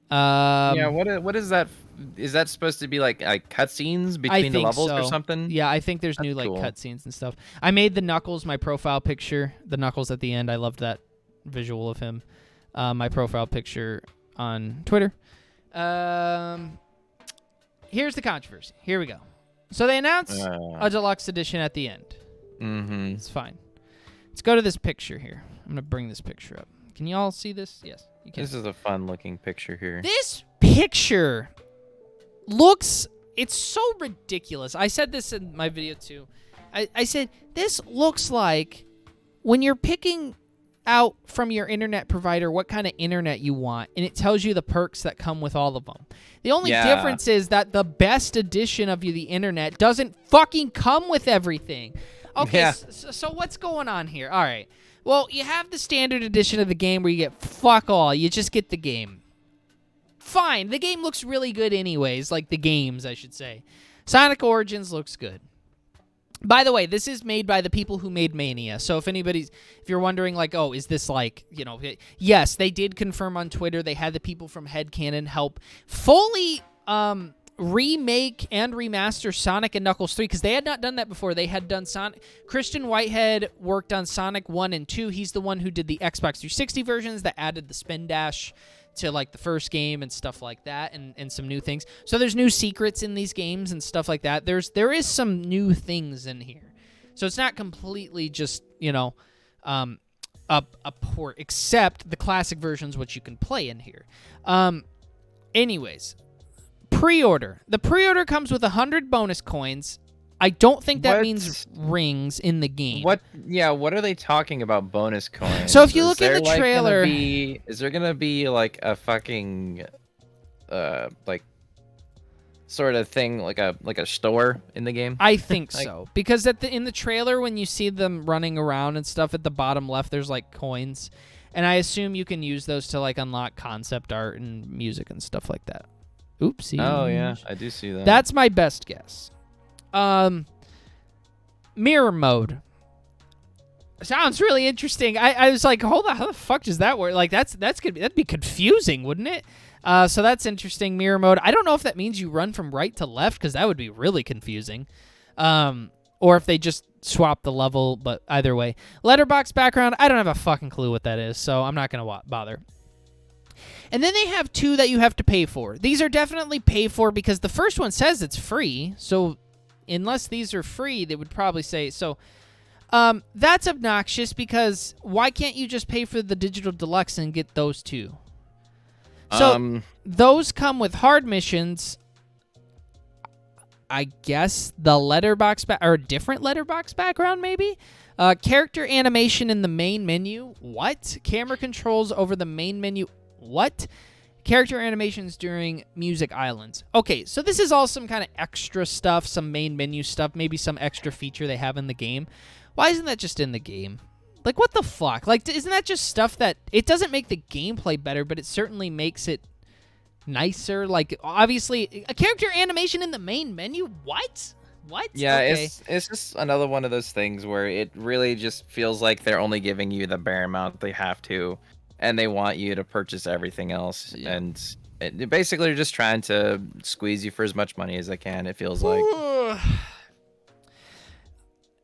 Yeah, what is that? Is that supposed to be like cutscenes between the levels or something? Yeah, I think there's new like cutscenes and stuff. I made the Knuckles my profile picture. The Knuckles at the end. I loved that visual of him. My profile picture on Twitter. Here's the controversy. Here we go. So they announced a deluxe edition at the end. Mm-hmm. It's fine. Let's go to this picture here. I'm gonna bring this picture up. Can you all see this? Yes, you can. This is a fun-looking picture here. This picture looks... It's so ridiculous. I said this in my video, too. I said, this looks like when you're picking out from your internet provider what kind of internet you want, and it tells you the perks that come with all of them. The only difference is that the best edition of the internet doesn't fucking come with everything. Okay, yeah. So what's going on here? All right. Well, you have the standard edition of the game where you get fuck all. You just get the game. Fine. The game looks really good anyways. Like the games, I should say. Sonic Origins looks good. By the way, this is made by the people who made Mania. So if you're wondering like, oh, is this like, yes, they did confirm on Twitter. They had the people from Headcanon help fully remake and remaster Sonic and Knuckles 3 because they had not done that before. They had done Sonic. Christian Whitehead worked on Sonic 1 and 2. He's the one who did the Xbox 360 versions that added the spin dash to like the first game and stuff like that, and some new things. So there's new secrets in these games and stuff like that. There is some new things in here. So it's not completely just, a port, except the classic versions which you can play in here. Anyways, pre-order. The pre-order comes with 100 bonus coins. I don't think that means rings in the game. What are they talking about bonus coins? So if you look at the trailer... is there gonna be like a fucking like sort of thing, like a store in the game? I think so. Because in the trailer when you see them running around and stuff at the bottom left, there's like coins. And I assume you can use those to like unlock concept art and music and stuff like that. Oopsie. Oh yeah, I do see that. That's my best guess. Mirror mode. Sounds really interesting. I was like, hold on, how the fuck does that work? Like that'd be confusing, wouldn't it? So that's interesting. Mirror mode. I don't know if that means you run from right to left because that would be really confusing. Or if they just swap the level, but either way. Letterbox background. I don't have a fucking clue what that is, so I'm not gonna bother. And then they have two that you have to pay for. These are definitely pay for because the first one says it's free. So unless these are free, they would probably say so. That's obnoxious because why can't you just pay for the digital deluxe and get those two? So those come with hard missions. I guess the letterbox or a different letterbox background maybe. Character animation in the main menu. What? Camera controls over the main menu. What? Character animations during Music Islands. Okay, so this is all some kind of extra stuff, some main menu stuff, maybe some extra feature they have in the game. Why isn't that just in the game? Like, what the fuck? Like, isn't that just stuff that... It doesn't make the gameplay better, but it certainly makes it nicer. Like, obviously, a character animation in the main menu? What? What? Yeah, okay. It's just another one of those things where it really just feels like they're only giving you the bare amount they have to. And they want you to purchase everything else. Yeah. And Basically, they're just trying to squeeze you for as much money as they can. It feels like.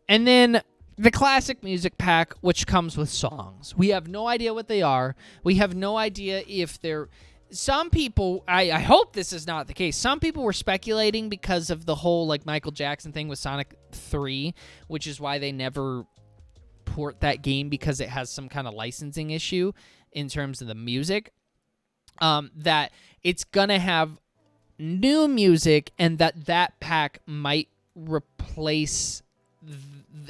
And then the classic music pack, which comes with songs. We have no idea what they are. We have no idea if they're... Some people, I hope this is not the case. Some people were speculating because of the whole like Michael Jackson thing with Sonic 3, which is why they never port that game because it has some kind of licensing issue in terms of the music. That it's going to have new music and that pack might replace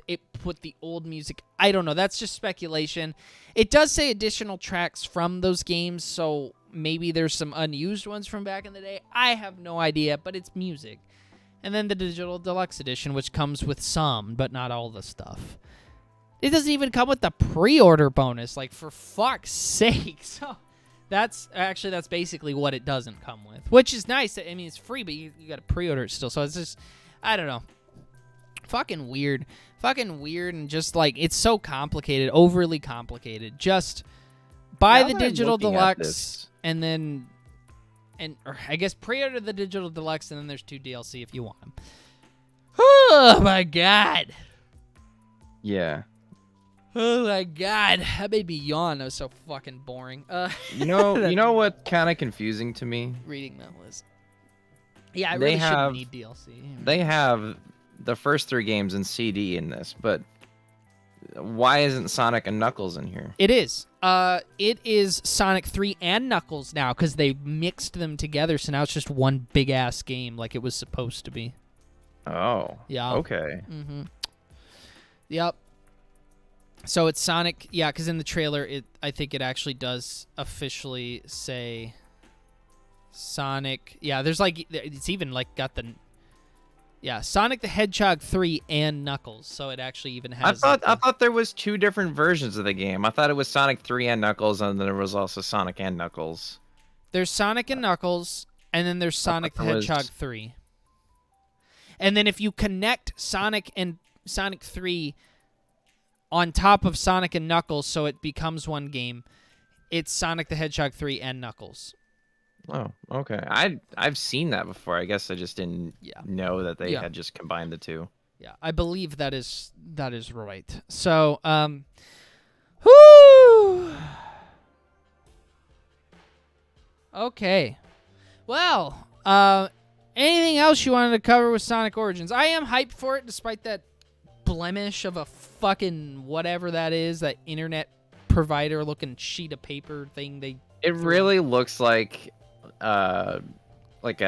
it with the old music. I don't know. That's just speculation. It does say additional tracks from those games, so maybe there's some unused ones from back in the day. I have no idea, but it's music. And then the Digital Deluxe Edition, which comes with some, but not all the stuff. It doesn't even come with the pre-order bonus, like, for fuck's sake. So that's basically what it doesn't come with, which is nice. I mean, it's free, but you got to pre-order it still. So it's just, I don't know. Fucking weird, and just like it's so complicated, overly complicated. Just buy the Digital Deluxe, and then, or I guess pre-order the Digital Deluxe, and then there's 2 DLC if you want them. Oh my god. Yeah. Oh my god, that made me yawn. That was so fucking boring. You know what kind of confusing to me? Reading that list. Yeah, I really shouldn't need DLC. They have the first 3 games in CD in this, but why isn't Sonic and Knuckles in here? It is. It is Sonic 3 and Knuckles now because they mixed them together, so now it's just one big-ass game like it was supposed to be. Oh. Yeah. Okay. Mm-hmm. Yep. So it's Sonic, yeah, because in the trailer, I think it actually does officially say Sonic. Yeah, there's like, it's even like got the... Yeah, Sonic the Hedgehog 3 and Knuckles, so it actually even has... I thought there was 2 different versions of the game. I thought it was Sonic 3 and Knuckles, and then there was also Sonic and Knuckles. There's Sonic and Knuckles, and then there's Sonic the Hedgehog 3. And then if you connect Sonic and Sonic 3 on top of Sonic and Knuckles so it becomes one game, it's Sonic the Hedgehog 3 and Knuckles. Oh, okay. I've seen that before. I guess I just didn't know that they had just combined the 2. Yeah, I believe that is right. So, whoo. Okay. Well, anything else you wanted to cover with Sonic Origins? I am hyped for it, despite that blemish of a fucking whatever that is, that internet provider looking sheet of paper thing. It really looks like a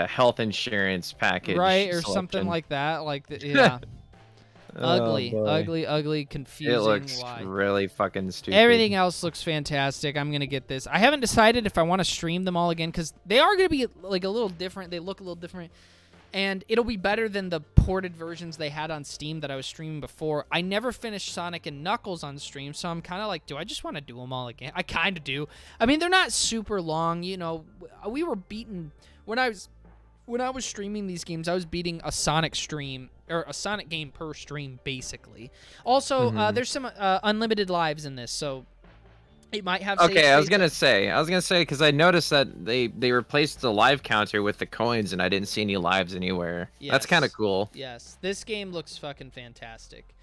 health insurance package, right, or something like that. Like, yeah, ugly, confusing. It looks really fucking stupid. Everything else looks fantastic. I'm gonna get this. I haven't decided if I want to stream them all again because they are gonna be like a little different. They look a little different, and it'll be better than the ported versions they had on Steam that I was streaming before. I never finished Sonic and Knuckles on stream, so I'm kind of like, do I just want to do them all again? I kind of do. I mean, they're not super long. You know, we were beating when I was streaming these games. I was beating a Sonic stream or a Sonic game per stream, basically. Also, there's some unlimited lives in this, so it might have. Okay, I was gonna say because I noticed that they replaced the live counter with the coins, and I didn't see any lives anywhere. Yes. That's kind of cool. Yes, this game looks fucking fantastic.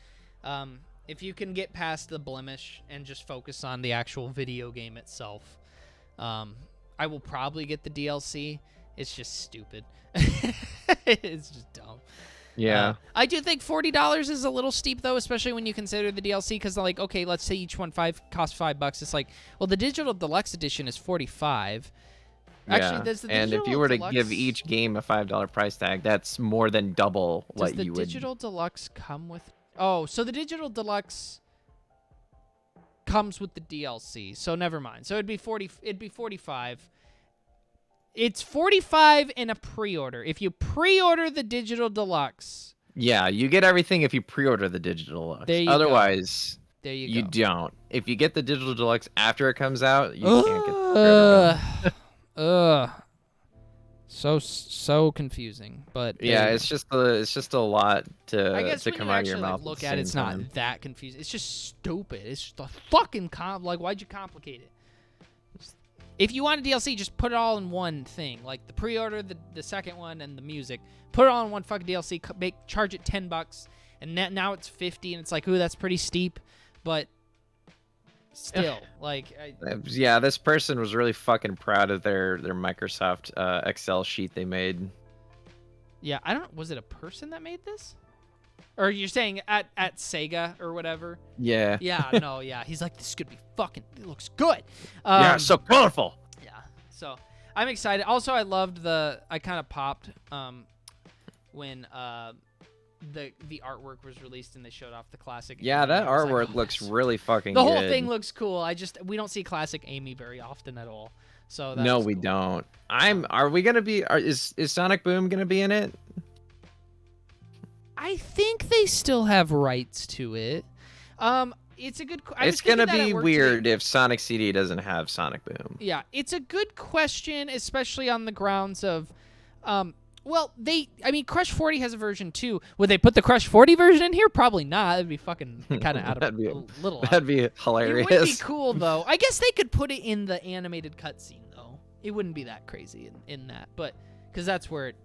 If you can get past the blemish and just focus on the actual video game itself, I will probably get the DLC. It's just stupid. It's just dumb. Yeah. I do think $40 is a little steep, though, especially when you consider the DLC, because, like, okay, let's say each one costs $5. It's like, well, the Digital Deluxe Edition is $45. Yeah. Actually, does the and if you were to give each game a $5 price tag, that's more than double what you would... Does the Digital Deluxe come with... Oh, so the Digital Deluxe comes with the DLC, so never mind. So it'd be 45. It's $45 in a pre-order. If you pre-order the Digital Deluxe... Yeah, you get everything if you pre-order the Digital Deluxe. Otherwise, you don't. If you get the Digital Deluxe after it comes out, you can't get the pre-order. So confusing. But yeah, it's just a lot to I guess come out of your mouth. Look at it, it's not that confusing. It's just stupid. It's just a fucking why'd you complicate it? If you want a DLC, just put it all in one thing. Like the pre-order, the second one, and the music. Put it all in one fucking DLC. Charge it $10, and now it's $50, and it's like, ooh, that's pretty steep. But still, yeah, this person was really fucking proud of their Microsoft Excel sheet they made. Yeah, I don't. Was it a person that made this? Or you're saying at Sega or whatever? Yeah. Yeah, no, yeah. He's like, this is gonna be fucking. It looks good. Yeah, it's so colorful. Yeah. So I'm excited. Also, I loved I kind of popped when the artwork was released and they showed off the classic. Yeah, Amy. that artwork like, looks really fucking good. good. The whole thing looks cool. We don't see classic Amy very often at all. So no, we don't. Are we gonna be? Is Sonic Boom gonna be in it? I think they still have rights to it. It's a good. It's gonna be weird if Sonic CD doesn't have Sonic Boom. Yeah, it's a good question, especially on the grounds of, well, Crush 40 has a version too. Would they put the Crush 40 version in here? Probably not. That'd be fucking kind of out of little. That'd be hilarious. It would be cool though. I guess they could put it in the animated cutscene though. It wouldn't be that crazy in that, but because that's where it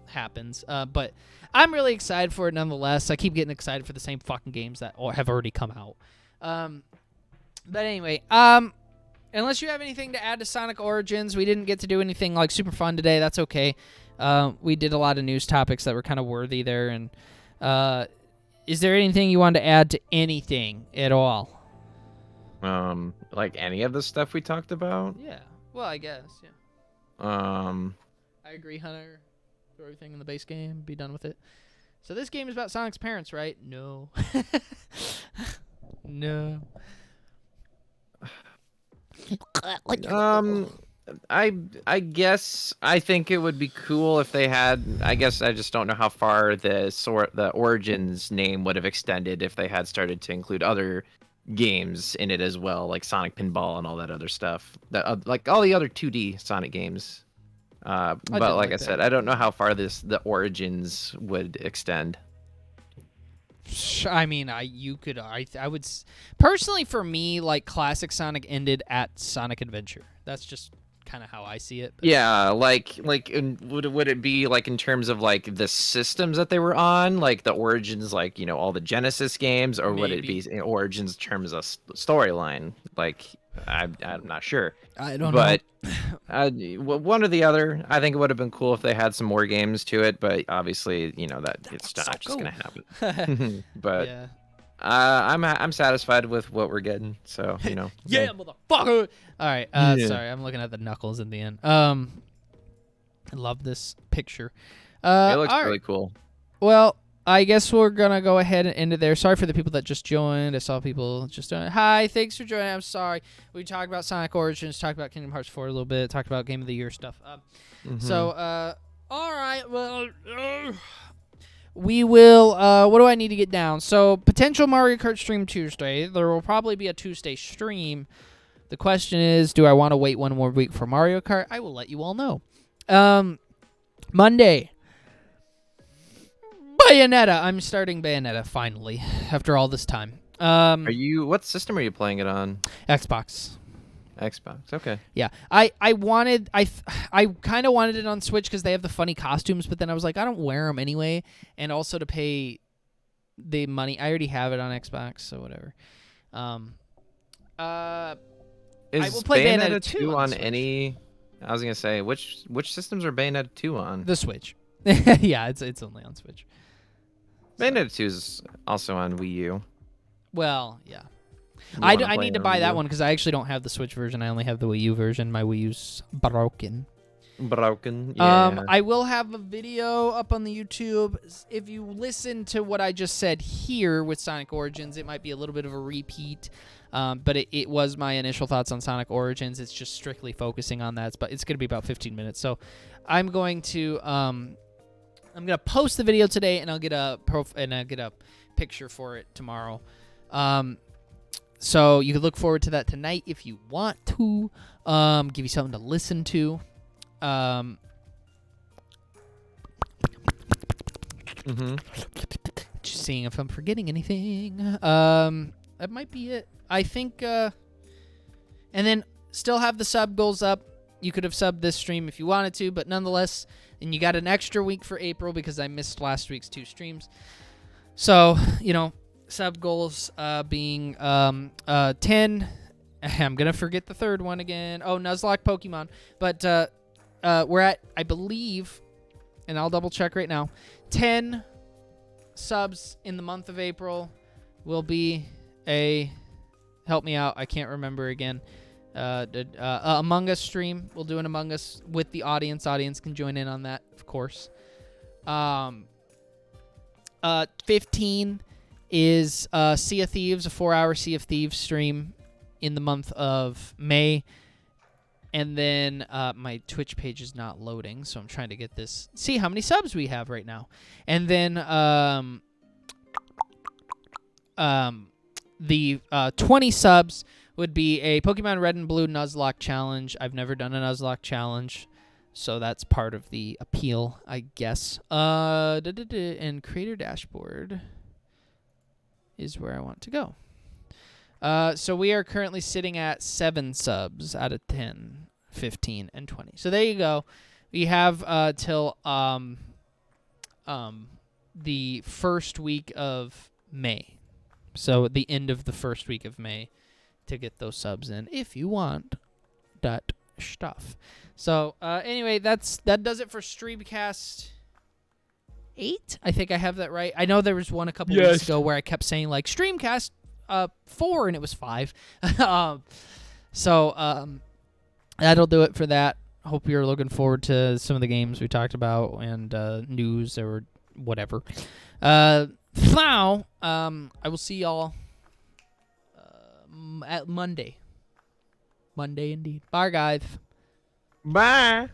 happens. But I'm really excited for it nonetheless. I keep getting excited for the same fucking games that have already come out. But anyway, unless you have anything to add to Sonic Origins, we didn't get to do anything like super fun today. That's okay. We did a lot of news topics that were kind of worthy there. And is there anything you wanted to add to anything at all? Like any of the stuff we talked about? Yeah. Well, I guess. Yeah. I agree, Hunter. Throw everything in the base game. Be done with it. So this game is about Sonic's parents, right? No. No. I guess I think it would be cool if they had. I guess I just don't know how far the Origins name would have extended if they had started to include other games in it as well, like Sonic Pinball and all that other stuff. That like all the other 2D Sonic games. But like I said, I don't know how far the Origins would extend. I mean, I would personally, for me, like classic Sonic ended at Sonic Adventure. That's just kind of how I see it. But. Yeah, would it be like in terms of like the systems that they were on, like the Origins, like all the Genesis games, or would it be Origins in terms of storyline? Like I'm not sure. I don't know. But one or the other. I think it would have been cool if they had some more games to it, but obviously that it's not just gonna happen. But yeah. I'm satisfied with what we're getting. So yeah, motherfucker. All right. Sorry, I'm looking at the knuckles in the end. I love this picture. It looks really cool. Well, I guess we're gonna go ahead and end it there. Sorry for the people that just joined. I saw people just join. Hi, thanks for joining. I'm sorry. We talked about Sonic Origins, talked about Kingdom Hearts 4 a little bit, talked about Game of the Year stuff. So, all right. Well, we will. What do I need to get down? So, potential Mario Kart stream Tuesday. There will probably be a Tuesday stream. The question is, do I want to wait one more week for Mario Kart? I will let you all know. Monday. Bayonetta. I'm starting Bayonetta finally after all this time. What system are you playing it on? Xbox. Okay. Yeah. I kind of wanted it on Switch because they have the funny costumes, but then I was like, I don't wear them anyway, and also to pay the money, I already have it on Xbox, so whatever. Is I will play Bayonetta 2 on any? I was gonna say which systems are Bayonetta 2 on? The Switch. Yeah, it's only on Switch. Bayonetta 2 is also on Wii U. Well, yeah. I need to buy that one because I actually don't have the Switch version. I only have the Wii U version. My Wii U's broken. Yeah. I will have a video up on the YouTube. If you listen to what I just said here with Sonic Origins, it might be a little bit of a repeat. But it was my initial thoughts on Sonic Origins. It's just strictly focusing on that. But it's going to be about 15 minutes. So I'm going to post the video today, and I'll get a picture for it tomorrow. So you can look forward to that tonight if you want to. Give you something to listen to. Just seeing if I'm forgetting anything. That might be it. I think. And then still have the sub goals up. You could have subbed this stream if you wanted to, but nonetheless, and you got an extra week for April because I missed last week's 2 streams. So, sub goals being 10. I'm going to forget the third one again. Oh, Nuzlocke Pokemon. But we're at, I believe, and I'll double check right now, 10 subs in the month of April will be help me out, I can't remember again, Among Us stream. We'll do an Among Us with the audience. Audience can join in on that, of course. 15 is Sea of Thieves, a 4-hour Sea of Thieves stream in the month of May. And then my Twitch page is not loading, so I'm trying to get this. See how many subs we have right now. And then the 20 subs would be a Pokemon Red and Blue Nuzlocke challenge. I've never done a Nuzlocke challenge, so that's part of the appeal, I guess. And Creator Dashboard is where I want to go. So we are currently sitting at 7 subs out of 10, 15, and 20. So there you go. We have till the first week of May. So at the end of the first week of May to get those subs in if you want that stuff. So anyway, that does it for Streamcast 8. I think I have that right. I know there was one a couple weeks ago where I kept saying like Streamcast 4 and it was 5. So that'll do it for that. Hope you're looking forward to some of the games we talked about and news or whatever. Now, I will see y'all at Monday. Monday indeed. Bye, guys. Bye.